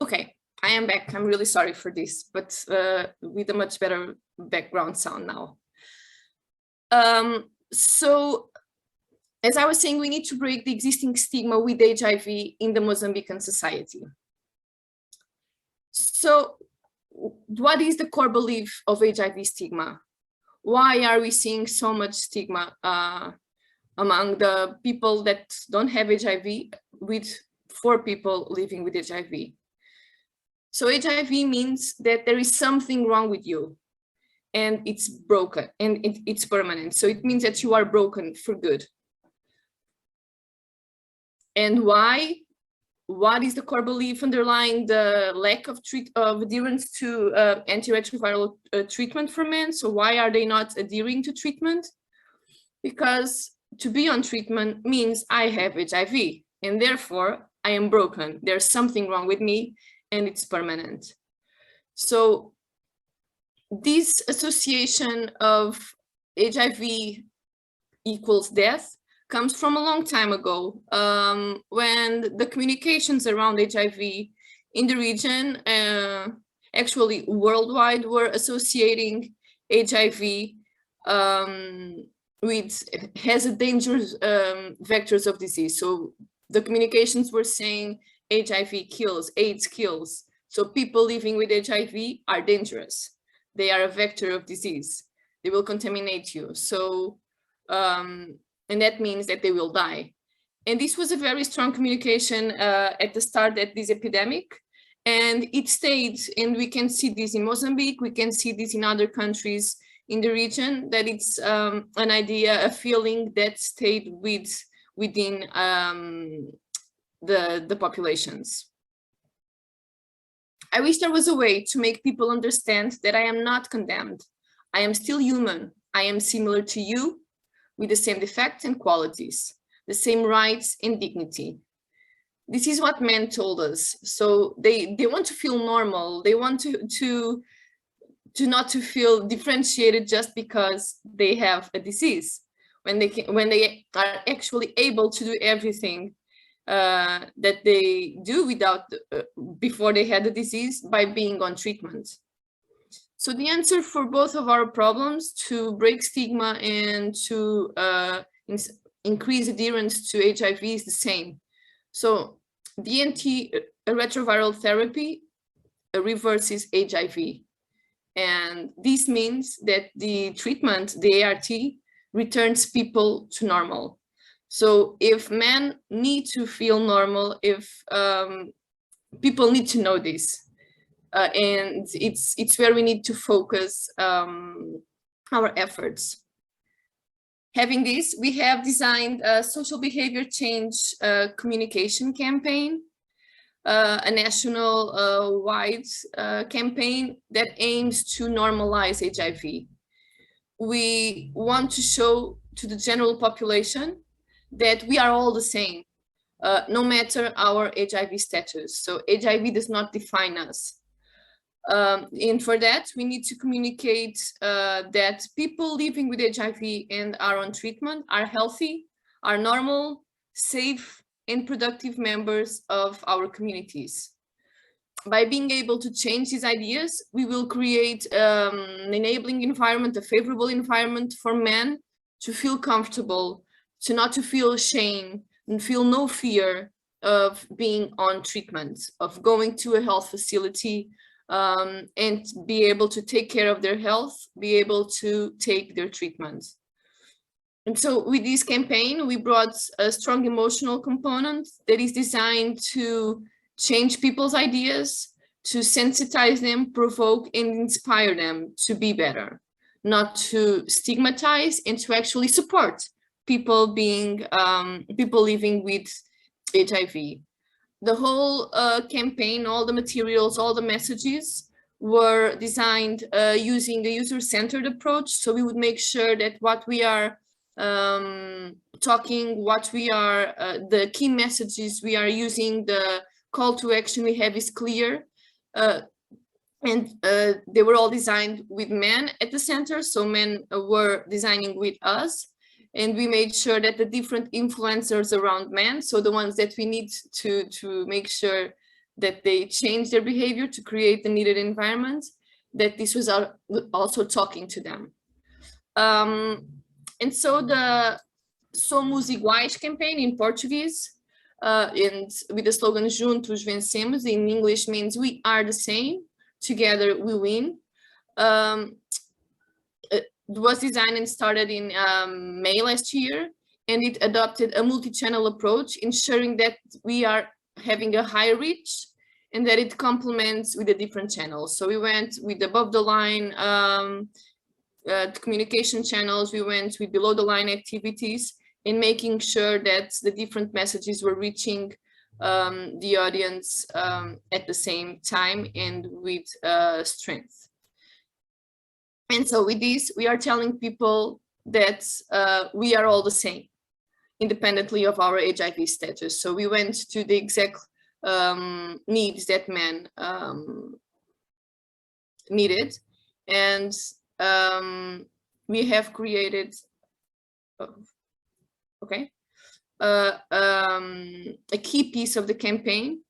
Okay, I am back. I'm really sorry for this, but with a much better background sound now. So as I was saying, we need to break the existing stigma with HIV in the Mozambican society. So what is the core belief of HIV stigma? Why are we seeing so much stigma among the people that don't have HIV for people living with HIV? So HIV means that there is something wrong with you and it's broken and it's permanent. So it means that you are broken for good. And why? What is the core belief underlying the lack of adherence to antiretroviral treatment for men? So why are they not adhering to treatment? Because to be on treatment means I have HIV and therefore I am broken. There's something wrong with me and it's permanent. So this association of HIV equals death comes from a long time ago, when the communications around HIV in the region, actually worldwide, were associating HIV has a dangerous vectors of disease. So the communications were saying HIV kills, AIDS kills. So people living with HIV are dangerous. They are a vector of disease. They will contaminate you. So, and that means that they will die. And this was a very strong communication at the start of this epidemic. And it stayed, and we can see this in Mozambique, we can see this in other countries in the region, that it's an idea, a feeling that stayed within the populations. I wish there was a way to make people understand that I am not condemned. I am still human. I am similar to you, with the same defects and qualities, the same rights and dignity. This is what men told us. So they want to feel normal. They want to not to feel differentiated just because they have a disease, when they are actually able to do everything that they do without before they had the disease by being on treatment. So the answer for both of our problems, to break stigma and to increase adherence to HIV, is the same. So the antiretroviral therapy reverses HIV. And this means that the treatment, the ART, returns people to normal. So if men need to feel normal, if people need to know this, and it's where we need to focus our efforts. Having this, we have designed a social behavior change communication campaign, a national wide campaign that aims to normalize HIV. we want to show to the general population that we are all the same, no matter our HIV status. So HIV does not define us. And for that, we need to communicate that people living with HIV and are on treatment are healthy, are normal, safe, and productive members of our communities. By being able to change these ideas, we will create an enabling environment, a favorable environment for men to feel comfortable, to not to feel shame and feel no fear of being on treatment, of going to a health facility, and be able to take care of their health, be able to take their treatment. And so with this campaign, we brought a strong emotional component that is designed to change people's ideas, to sensitize them, provoke, and inspire them to be better, not to stigmatize, and to actually support people being people living with HIV. The whole campaign, all the materials, all the messages were designed using a user-centered approach. So we would make sure that what we are talking, what we are, the key messages we are using, the call to action we have is clear. And they were all designed with men at the center. So men were designing with us. And we made sure that the different influencers around men, so the ones that we need to make sure that they change their behavior to create the needed environment, that this was also talking to them. And so the Somos Iguais campaign in Portuguese, and with the slogan Juntos Vencemos, in English means we are the same, together we win. It was designed and started in May last year, and it adopted a multi-channel approach, ensuring that we are having a high reach and that it complements with the different channels. So we went with above the line communication channels, we went with below the line activities, in making sure that the different messages were reaching the audience at the same time and with strength. And so with this, we are telling people that we are all the same, independently of our HIV status. So we went to the exact needs that men needed. And we have created, a key piece of the campaign,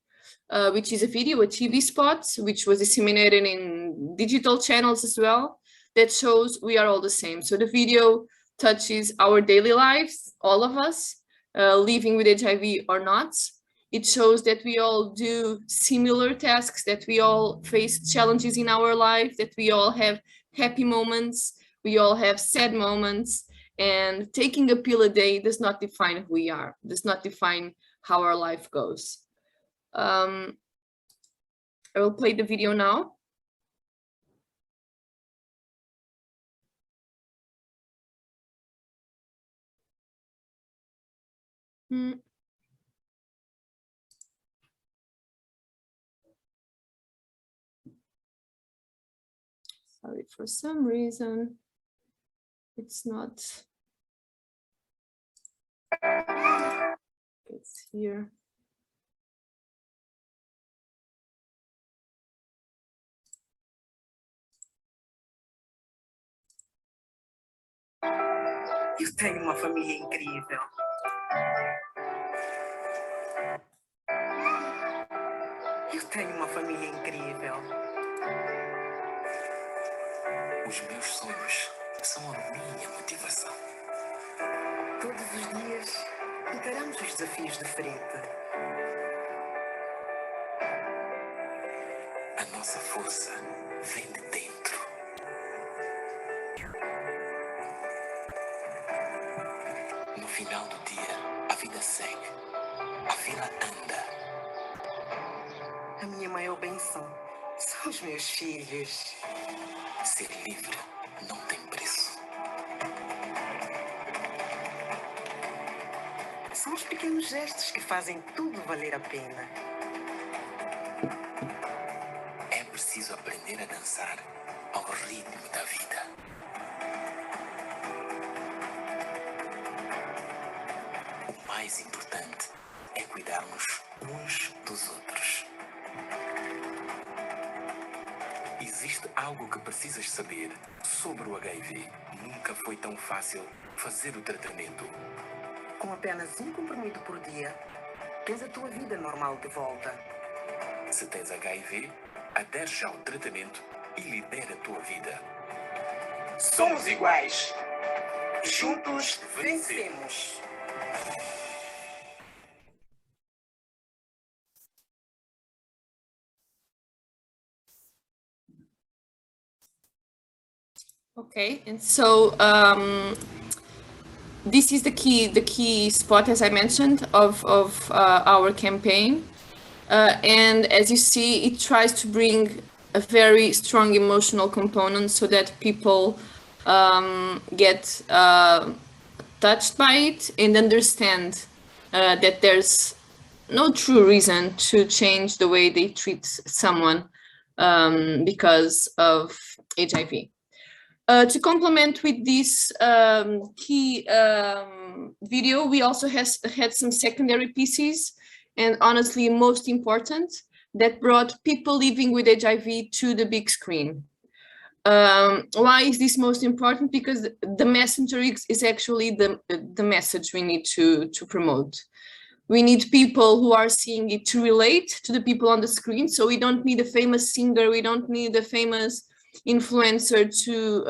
which is a video, a TV spot, which was disseminated in digital channels as well, that shows we are all the same. So the video touches our daily lives, all of us, living with HIV or not. It shows that we all do similar tasks, that we all face challenges in our life, that we all have happy moments, we all have sad moments, and taking a pill a day does not define who we are, does not define how our life goes. I will play the video now. Sorry, for some reason, it's not, it's here. Eu tenho uma família incrível. Eu tenho uma família incrível. Os meus sonhos são a minha motivação. Todos os dias encaramos os desafios de frente. A nossa força vem de dentro. No final do dia, a vida segue. A vida anda. A minha maior bênção são os meus filhos. Ser livre não tem preço. São os pequenos gestos que fazem tudo valer a pena. É preciso aprender a dançar ao ritmo da vida. mais importante é cuidarmos uns dos outros. Existe algo que precisas saber sobre o HIV. Nunca foi tão fácil fazer o tratamento. Com apenas um comprimido por dia, tens a tua vida normal de volta. Se tens HIV, adere já ao tratamento e libera a tua vida. Somos iguais. Juntos vencemos. Okay, and so this is the key spot, as I mentioned, of our campaign. And as you see, it tries to bring a very strong emotional component so that people get touched by it and understand that there's no true reason to change the way they treat someone because of HIV. To complement with this key video, we also had some secondary pieces, and honestly, most important, that brought people living with HIV to the big screen. Why is this most important? Because the messenger is actually the message we need to promote. We need people who are seeing it to relate to the people on the screen. So we don't need a famous singer, we don't need a famous influencer to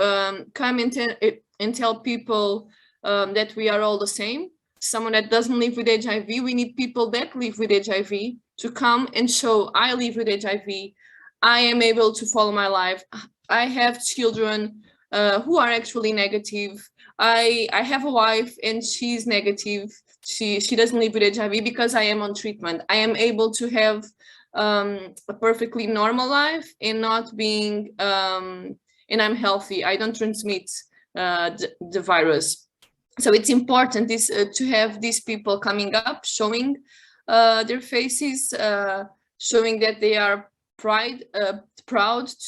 come and tell people that we are all the same. Someone that doesn't live with HIV, we need people that live with HIV to come and show, I live with HIV, I am able to follow my life, I have children who are actually negative, I have a wife and she's negative, she doesn't live with HIV because I am on treatment. I am able to have a perfectly normal life and not being, and I'm healthy. I don't transmit the virus. So it's important to have these people coming up, showing their faces, showing that they are proud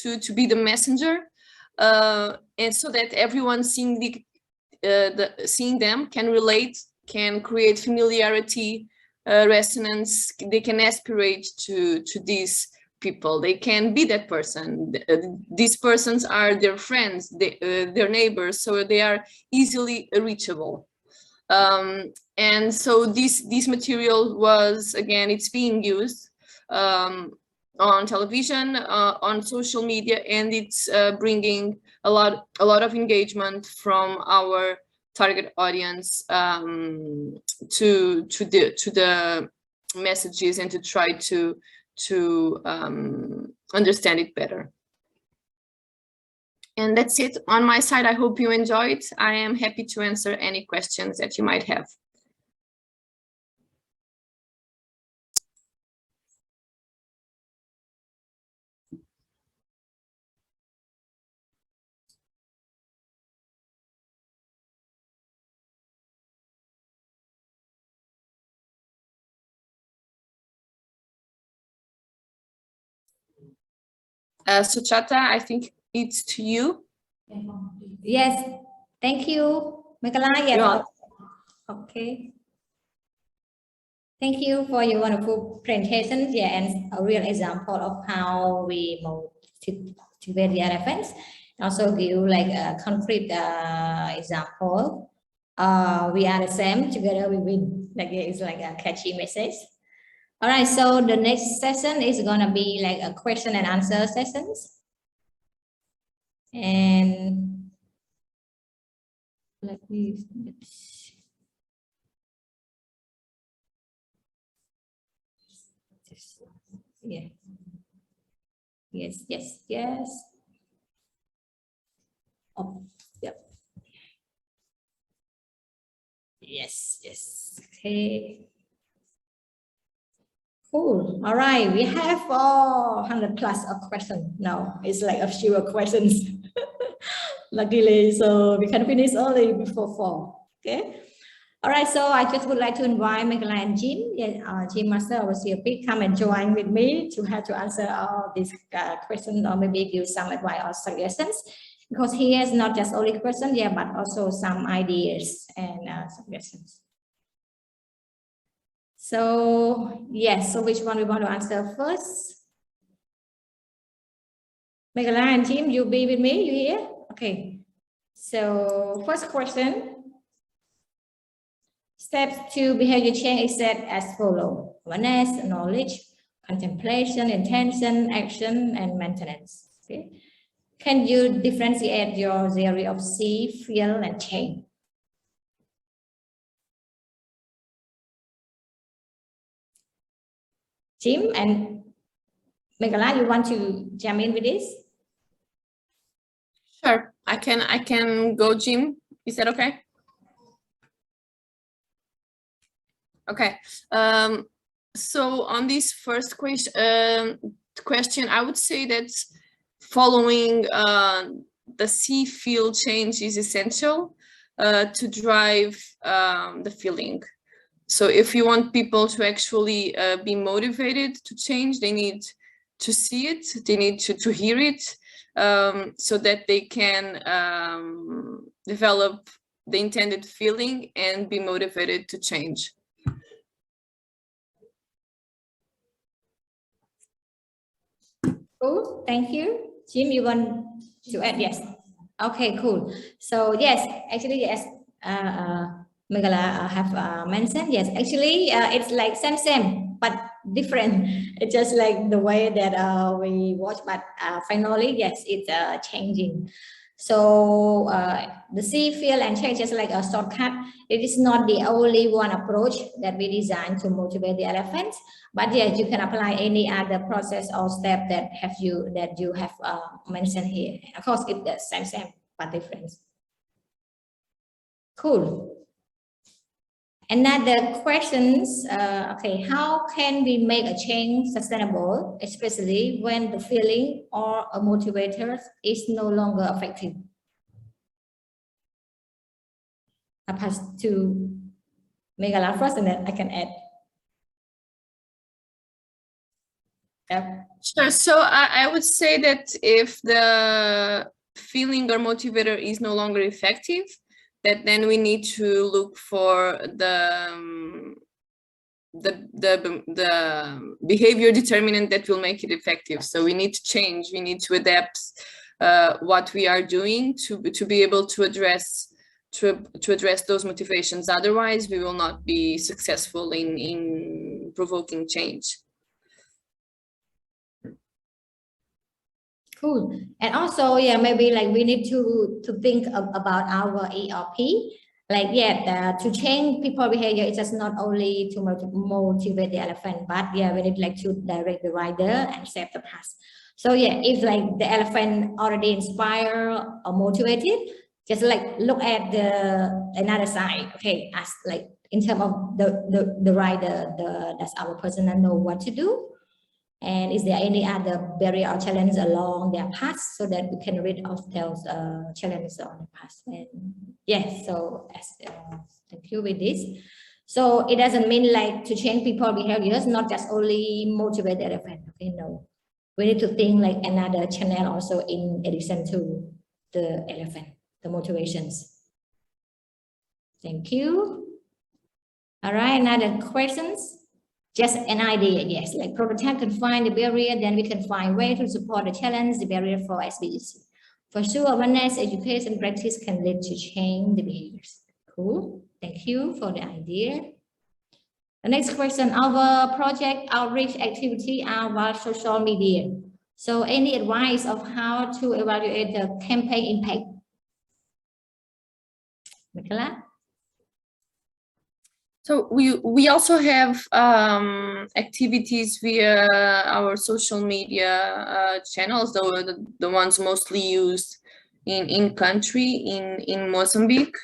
to be the messenger, and so that everyone seeing seeing them can relate, can create familiarity, resonance. They can aspirate to these people. They can be that person. These persons are their friends, their neighbors, so they are easily reachable. And so this material was, again, it's being used on television, on social media, and it's bringing a lot of engagement from our target audience to the messages and to try to understand it better. And that's it on my side. I hope you enjoyed. I am happy to answer any questions that you might have. Socheata, I think it's to you. Yes, thank you, Micaela. Yes. Okay. Thank you for your wonderful presentation. Yeah, and a real example of how we motivate the other friends. Also give like a concrete example. We are the same, together we win. Like it's like a catchy message. All right, so the next session is gonna be like a question and answer sessions. And let me, yeah. Yes. Oh, yep. Yes. Okay. Cool. All right. We have 100 plus of questions now. It's like a few questions. Luckily, so we can finish early before 4. Okay. All right. So I just would like to invite Micaela and Jim. Jim Master, our COP, come and join with me to have to answer all these questions, or maybe give some advice or suggestions. Because he has not just only questions, but also some ideas and suggestions. So yes, so which one we want to answer first? Micaela and Jim, you be with me? You here? Okay. So first question. Steps to behavior change is set as follow: awareness, knowledge, contemplation, intention, action, and maintenance. Okay. Can you differentiate your theory of see, feel, and change? Jim and Micaela, you want to jump in with this? Sure, I can go, Jim. Is that okay? Okay. So on this first question, I would say that following the see feel change is essential to drive the feeling. So if you want people to actually be motivated to change, they need to see it, they need to hear it, so that they can develop the intended feeling and be motivated to change. Cool, thank you. Jim, you want to add? Yes. Okay, cool. So yes, actually, yes, Micaela have mentioned, yes, actually, it's like same, but different. It's just like the way that we watch, but finally, yes, it's changing. So the see, feel, and change is like a shortcut. It is not the only one approach that we designed to motivate the elephants, but yes, you can apply any other process or step that you have mentioned here. Of course, it's the same, but different. Cool. Another questions, okay, how can we make a change sustainable, especially when the feeling or a motivator is no longer effective? I pass to Micaela first and then I can add. Yep. Sure, so I would say that if the feeling or motivator is no longer effective, that then we need to look for the behavior determinant that will make it effective. So we need to change, we need to adapt what we are doing to be able to address those motivations. Otherwise, we will not be successful in provoking change. Cool. And also, yeah, maybe like we need to think about our ERP. Like, yeah, to change people behavior, it's just not only to motivate the elephant, but yeah, we need like to direct the rider and set the path. So yeah, if like the elephant already inspired or motivated, just like look at another side. Okay, as like in terms of the rider, that's our person that know what to do. And is there any other barrier or challenge along their path so that we can rid of those challenges on the path? And yes, so thank you with this. So it doesn't mean like to change people behaviors, not just only motivate the elephant. Okay, no, we need to think like another channel also in addition to the elephant, the motivations. Thank you. All right, another questions. Just an idea, yes, like prototype can find the barrier, then we can find way to support the challenge, the barrier for SBC. For sure, awareness, education, practice can lead to change the behaviors. Cool, thank you for the idea. The next question, our project outreach activity are about social media. So any advice of how to evaluate the campaign impact? Micaela? So we also have activities via our social media channels, the ones mostly used in country in Mozambique.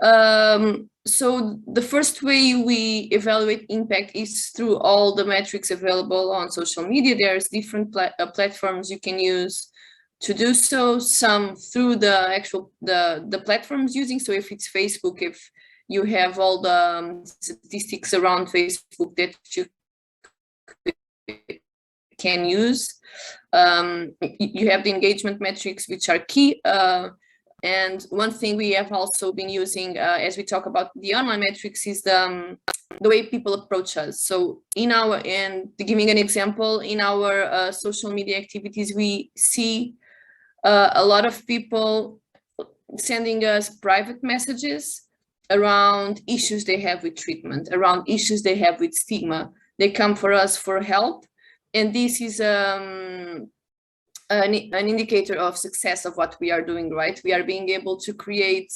So the first way we evaluate impact is through all the metrics available on social media. There's different platforms you can use to do so. Some through the platforms using. So if it's Facebook, if you have all the statistics around Facebook that you can use. You have the engagement metrics, which are key. And one thing we have also been using as we talk about the online metrics is the the way people approach us. So giving an example, in our social media activities, we see a lot of people sending us private messages around issues they have with treatment, around issues they have with stigma. They come for us for help, and this is an indicator of success of what we are doing, right? We are being able to create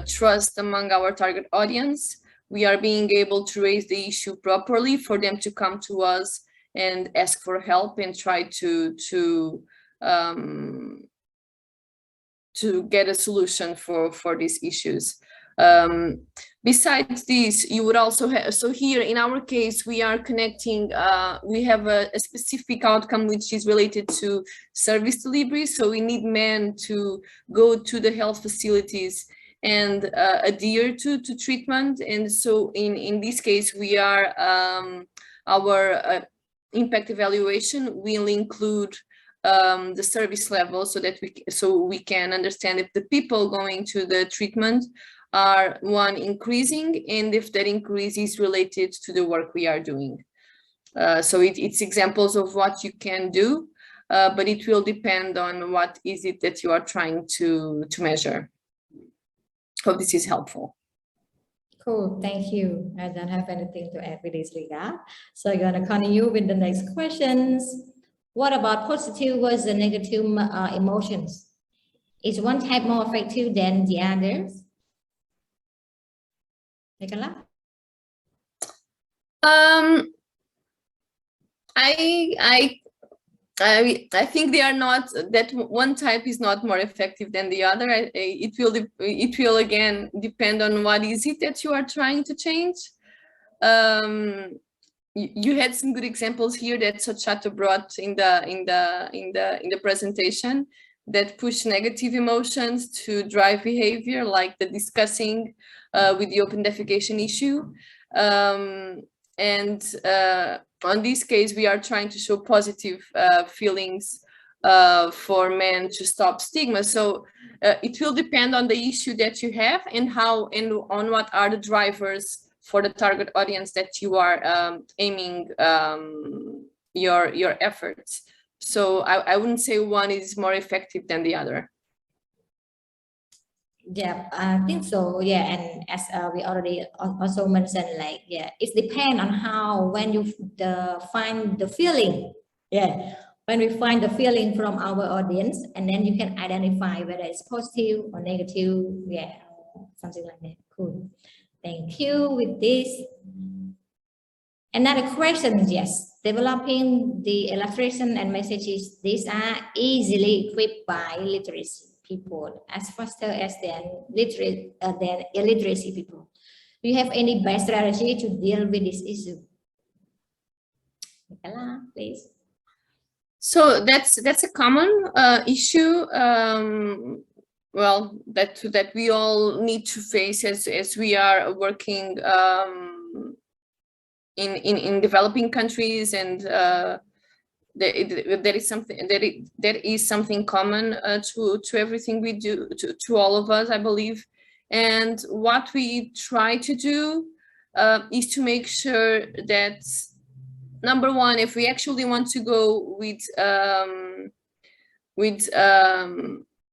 trust among our target audience. We are being able to raise the issue properly for them to come to us and ask for help and try to get a solution for these issues. Besides this, you would also have, so here in our case, we are connecting, we have a specific outcome which is related to service delivery. So we need men to go to the health facilities and adhere to treatment. And so in this case, we are, our impact evaluation will include the service level, so that we can understand if the people going to the treatment are increasing, and if that increase is related to the work we are doing. So it's examples of what you can do, but it will depend on what is it that you are trying to measure. Hope this is helpful. Cool, thank you. I don't have anything to add with this regard. So I'm gonna continue with the next questions. What about positive versus negative emotions? Is one type more effective than the others? Micaela? I think they are not, that one type is not more effective than the other. It will again depend on what is it that you are trying to change. You had some good examples here that Socheata brought in the presentation that push negative emotions to drive behavior, like the discussing with the open defecation issue. On this case, we are trying to show positive feelings for men to stop stigma. So it will depend on the issue that you have and on what are the drivers for the target audience that you are aiming your efforts. So I wouldn't say one is more effective than the other. Yeah, I think so. Yeah, and as we already also mentioned, like, yeah, it depends on when you find the feeling. Yeah, when we find the feeling from our audience, and then you can identify whether it's positive or negative. Yeah, something like that. Cool. Thank you. With this, another question. Yes, developing the illustration and messages. These are easily equipped by literacy people as faster as than illiteracy people. Do you have any best strategy to deal with this issue? Micaela, please. So that's a common issue. Well, that we all need to face as we are working in developing countries, and there is something common to everything we do, to all of us, I believe. And what we try to do is to make sure that, number one, if we actually want to go with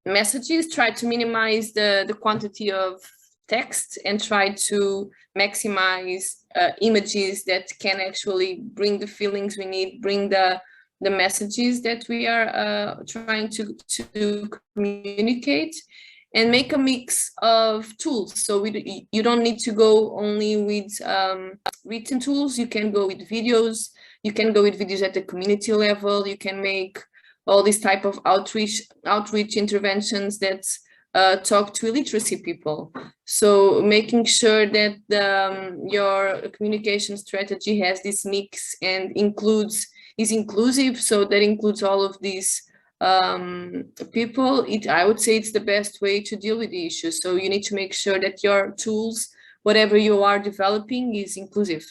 messages, try to minimize the quantity of text and try to maximize images that can actually bring the feelings we need, bring the messages that we are trying to communicate, and make a mix of tools. So you don't need to go only with written tools. You can go with videos. You can go with videos at the community level. You can make all these type of outreach interventions that talk to illiteracy people. So making sure that your communication strategy has this mix and is inclusive, so that includes all of these people. I would say it's the best way to deal with the issue. So you need to make sure that your tools, whatever you are developing, is inclusive.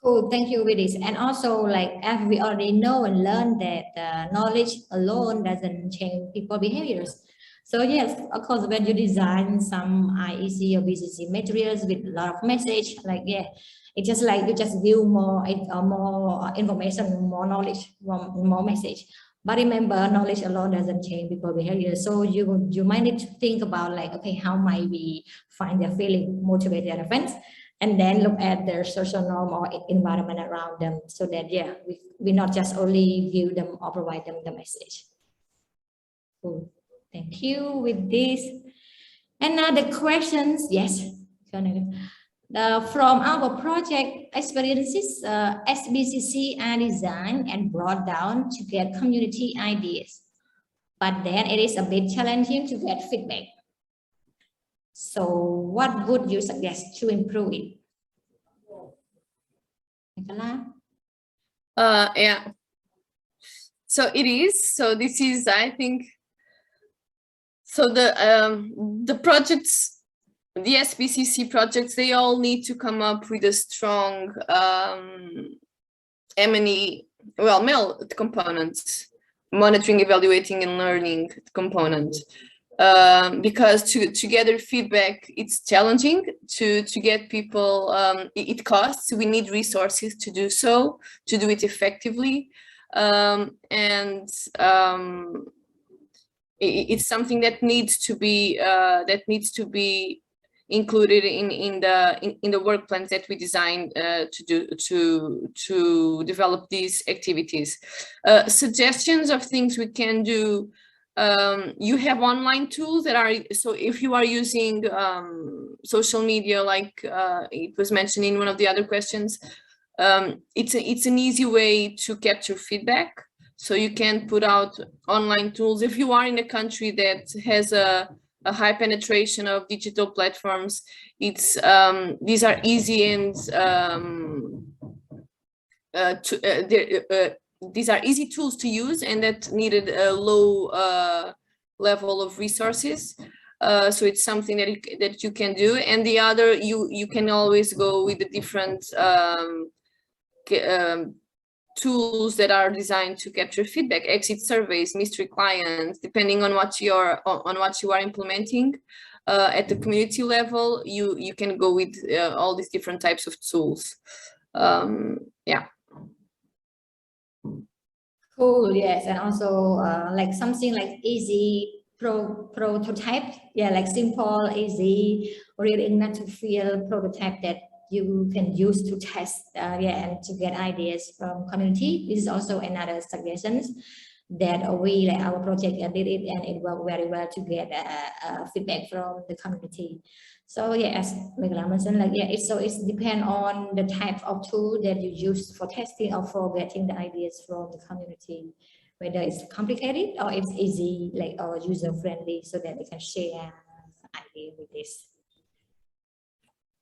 Cool, thank you, Vidis. And also, like, as we already know and learned that knowledge alone doesn't change people behaviors. So yes, of course, when you design some IEC or BCC materials with a lot of message, like it's just like you just give more information, more knowledge, more message. But remember, knowledge alone doesn't change people behavior. So you might need to think about like, okay, how might we find their feeling, motivate their friends, and then look at their social norm or environment around them, so that we not just only give them or provide them the message. Cool. Thank you with this. Another questions, yes. From our project experiences, SBCC are designed and brought down to get community ideas, but then it is a bit challenging to get feedback. So what would you suggest to improve it? Micaela? Yeah. So it is. So this is, I think, so the projects, the SBCC projects, they all need to come up with a strong M&E, well, MEL components, monitoring, evaluating, and learning component. Because to gather feedback, it's challenging to get people, it costs, we need resources to do so, to do it effectively. It's something that needs to be included in the work plans that we designed to develop these activities. Suggestions of things we can do. You have online tools that are, so if you are using social media, like it was mentioned in one of the other questions, it's an easy way to capture feedback. So you can put out online tools. If you are in a country that has a high penetration of digital platforms, it's these are easy and these are easy tools to use, and that needed a low level of resources. So it's something that you can do. And the other, you can always go with the different tools that are designed to capture feedback, exit surveys, mystery clients, depending on what you are implementing. At the community level, you can go with all these different types of tools. Yeah. Cool. Yes, and also like something like easy prototype. Yeah, like simple, easy, really enough to feel prototype that you can use to test, and to get ideas from community. This is also another suggestions that we, like our project did it, and it worked very well to get feedback from the community. So as Micaela mentioned, like it's depend on the type of tool that you use for testing or for getting the ideas from the community, whether it's complicated or it's easy, like or user friendly, so that they can share idea with this.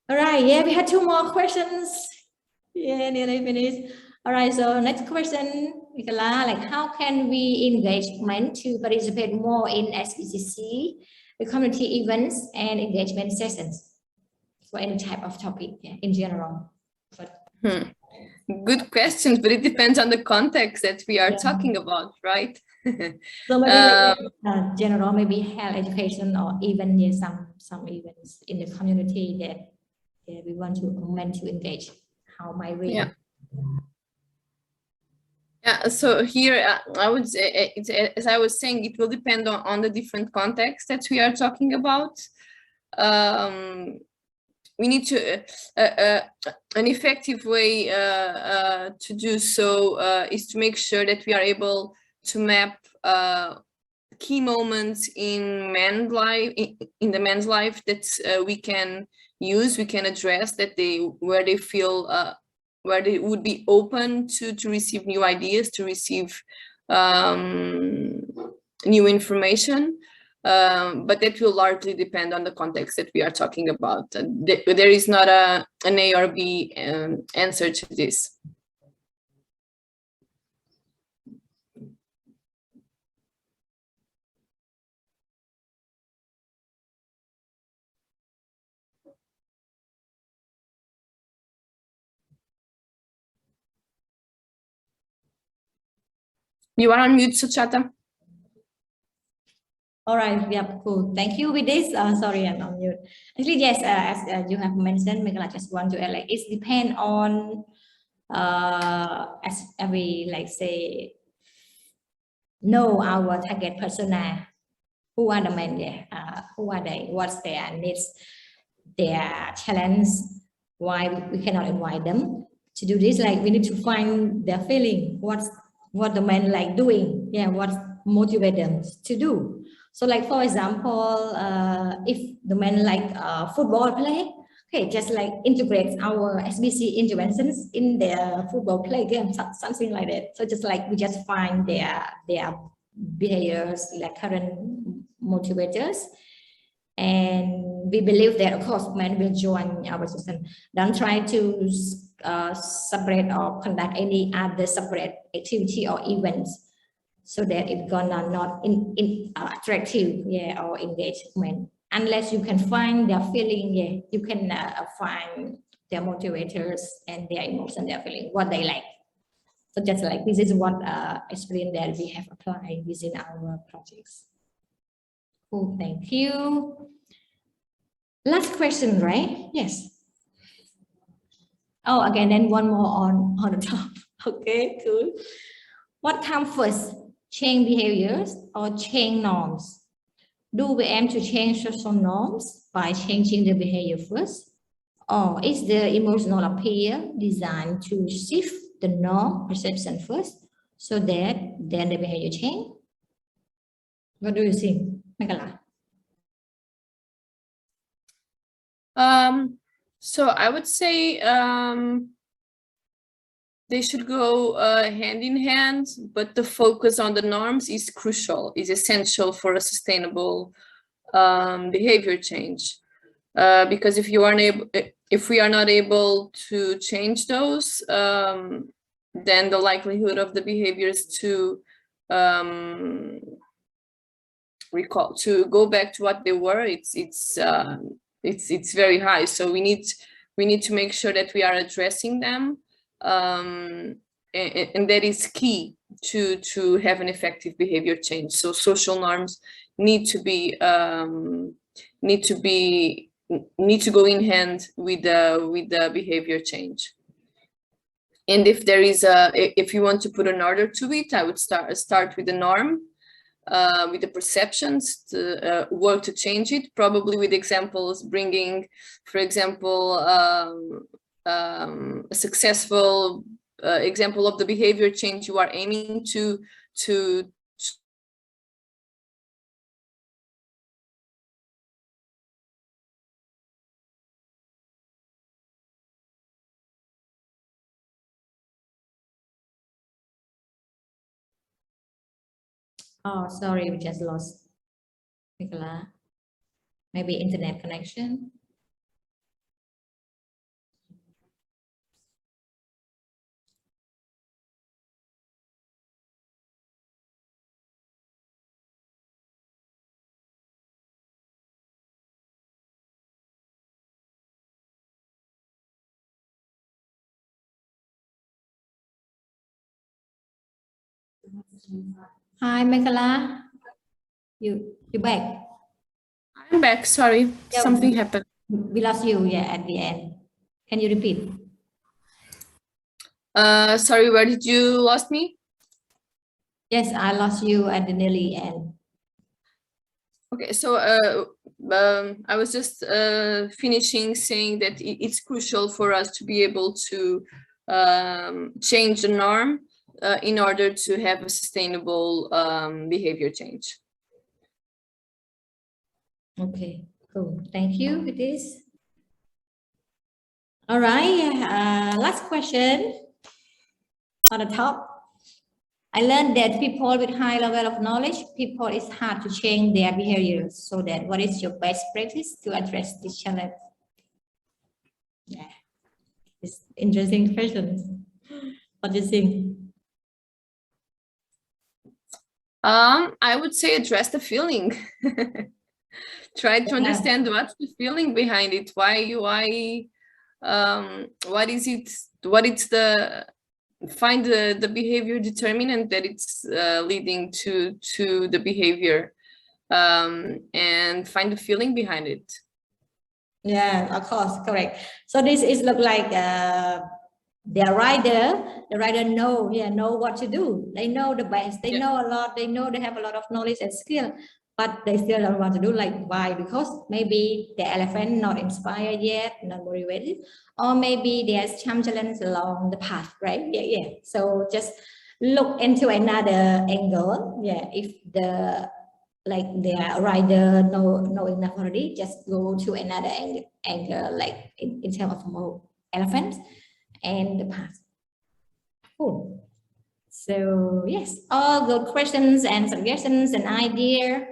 All right, we had two more questions. Nearly finished. All right, so next question, Micaela, like how can we engagement to participate more in SBCC, the community events and engagement sessions for any type of topic in general? Good questions, but it depends on the context that we are talking about, right? So maybe like, general, maybe health education, or even some events in the community that we want to engage. How might we? Yeah, so here I would say, as I was saying, it will depend on the different contexts that we are talking about. We need to an effective way to do so is to make sure that we are able to map key moments in the man's life that we can use, we can address, that where they feel where they would be open to receive new ideas, to receive new information. But that will largely depend on the context that we are talking about. There is not an A or B answer to this. You are on mute, Socheata. All right, yeah, cool. Thank you with this. Sorry, I'm on mute. Actually, yes, as you have mentioned, Michaela, just want to add, like, it depends on, as we like say, know our target persona, who are the men, who are they, what's their needs, their challenge, why we cannot invite them to do this. Like, we need to find their feeling, what the men like doing, what motivate them to do. So, like, for example, if the men like football play, okay, just like integrate our SBC interventions in their football play game, something like that. So just like we just find their behaviors, like current motivators, and we believe that, of course, men will join our system. Don't try to separate or conduct any other separate activity or events, so that it's gonna not attractive, or engagement. Unless you can find their feeling, you can find their motivators and their emotion, their feeling, what they like. So just like this is what experience that we have applied within our projects. Cool, thank you. Last question, right? Yes. Oh, again, then one more on the top. Okay, cool. What comes first? Change behaviors or change norms? Do we aim to change social norms by changing the behavior first? Or is the emotional appeal designed to shift the norm perception first, so that then the behavior change? What do you think, Michaela? So I would say they should go hand in hand, but the focus on the norms is crucial, is essential for a sustainable behavior change. Because if we are not able to change those, then the likelihood of the behaviors to go back to what they were, it's very high. So we need to make sure that we are addressing them, and that is key to have an effective behavior change. So social norms need to go in hand with the behavior change. And if you want to put an order to it, I would start with the norm, with the perceptions, to work to change it, probably with examples, bringing, for example, a successful example of the behavior change you are aiming to Oh, sorry, we just lost Michaela. Maybe internet connection. Hi, Michaela. You back? I'm back. Sorry, Yeah, something happened. We lost you, at the end. Can you repeat? Sorry, where did you lost me? Yes, I lost you at the nearly end. Okay, so I was just finishing saying that it's crucial for us to be able to change the norm in order to have a sustainable behavior change. Okay, cool. Thank you for this. All right, last question on the top. I learned that people with high level of knowledge, people it's hard to change their behaviors. So that what is your best practice to address this challenge? Yeah, it's interesting question. What do you think? I would say address the feeling. Try to understand what's the feeling behind it. What is it? What it's the find the behavior determinant that it's leading to the behavior. and find the feeling behind it. Yeah, of course, correct. So this is look like the rider know what to do. They know the best. They know a lot. They know they have a lot of knowledge and skill, but they still don't want to do. Like why? Because maybe the elephant not inspired yet, not motivated, or maybe there's some challenge along the path, right? Yeah. So just look into another angle. Yeah, if the rider know enough already, just go to another angle like in terms of more elephants and the path. Cool. So yes, all good questions and suggestions and idea.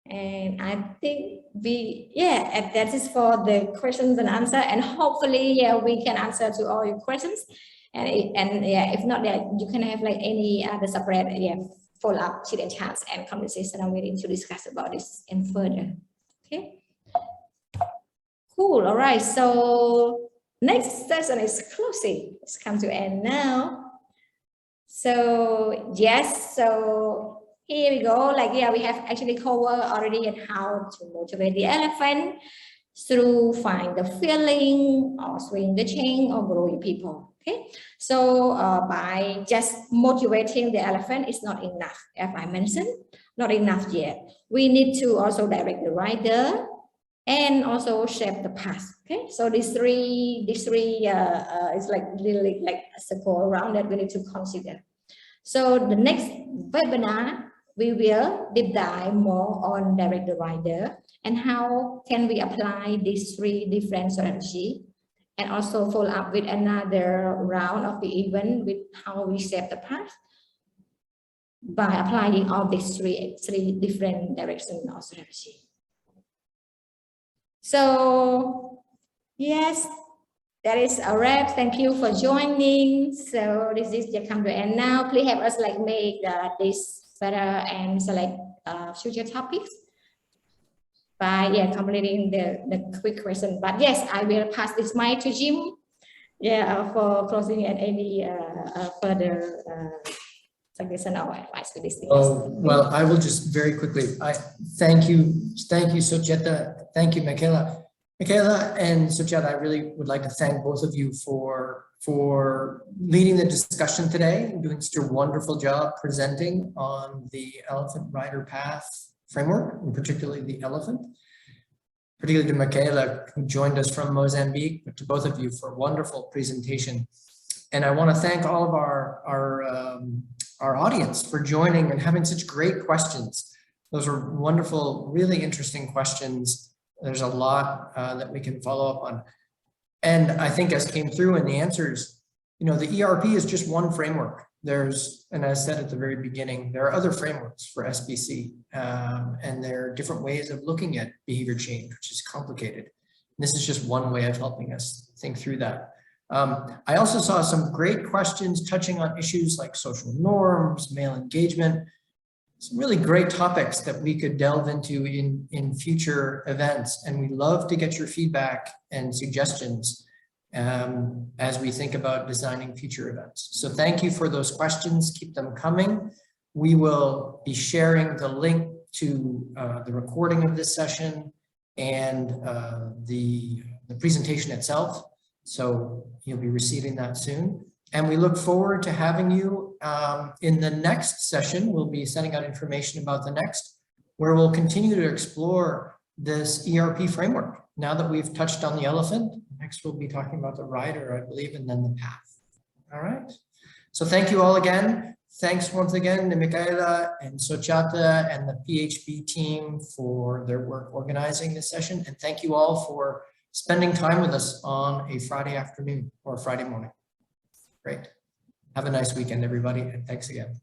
And I think and that is for the questions and answer. And hopefully, we can answer to all your questions. And if not, you can have like any other separate follow up chit and chats and conversation. I'm willing to discuss about this and further. Okay. Cool. All right. So next session is closing. It's come to end now. So yes. So here we go. We have actually covered already on how to motivate the elephant through find the feeling or swing the chain or growing people. Okay, so by just motivating the elephant is not enough. As I mentioned, not enough yet. We need to also direct the rider and also shape the path. Okay, so these three is like literally like a circle around that we need to consider. So the next webinar, we will deep dive more on direct the rider and how can we apply these three different strategies, and also follow up with another round of the event with how we set the path by applying all these three different directions of strategy. So yes, that is a wrap. Thank you for joining. So this is just come to end now. Please help us make this better and select future topics by completing the quick question. But yes, I will pass this mic to Jim for closing and any further suggestion or advice for this. Oh, well, I will just very quickly. Thank you, Socheata. Thank you, Micaela. Micaela and Socheata, I really would like to thank both of you for leading the discussion today and doing such a wonderful job presenting on the Elephant Rider Path framework, and particularly the elephant. Particularly to Micaela, who joined us from Mozambique, but to both of you for a wonderful presentation. And I want to thank all of our audience for joining and having such great questions. Those were wonderful, really interesting questions. There's a lot that we can follow up on. And I think as came through in the answers, the ERP is just one framework. And as I said at the very beginning, there are other frameworks for SBC, and there are different ways of looking at behavior change, which is complicated. And this is just one way of helping us think through that. I also saw some great questions touching on issues like social norms, male engagement, some really great topics that we could delve into in future events. And we love to get your feedback and suggestions as we think about designing future events. So thank you for those questions. Keep them coming. We will be sharing the link to the recording of this session and the presentation itself. So you'll be receiving that soon. And we look forward to having you in the next session. We'll be sending out information about the next, where we'll continue to explore this ERP framework. Now that we've touched on the elephant, next we'll be talking about the rider, I believe, and then the path. All right. So thank you all again. Thanks once again to Micaela and Socheata and the PHB team for their work organizing this session. And thank you all for spending time with us on a Friday afternoon or a Friday morning. Great. Have a nice weekend, everybody, and thanks again.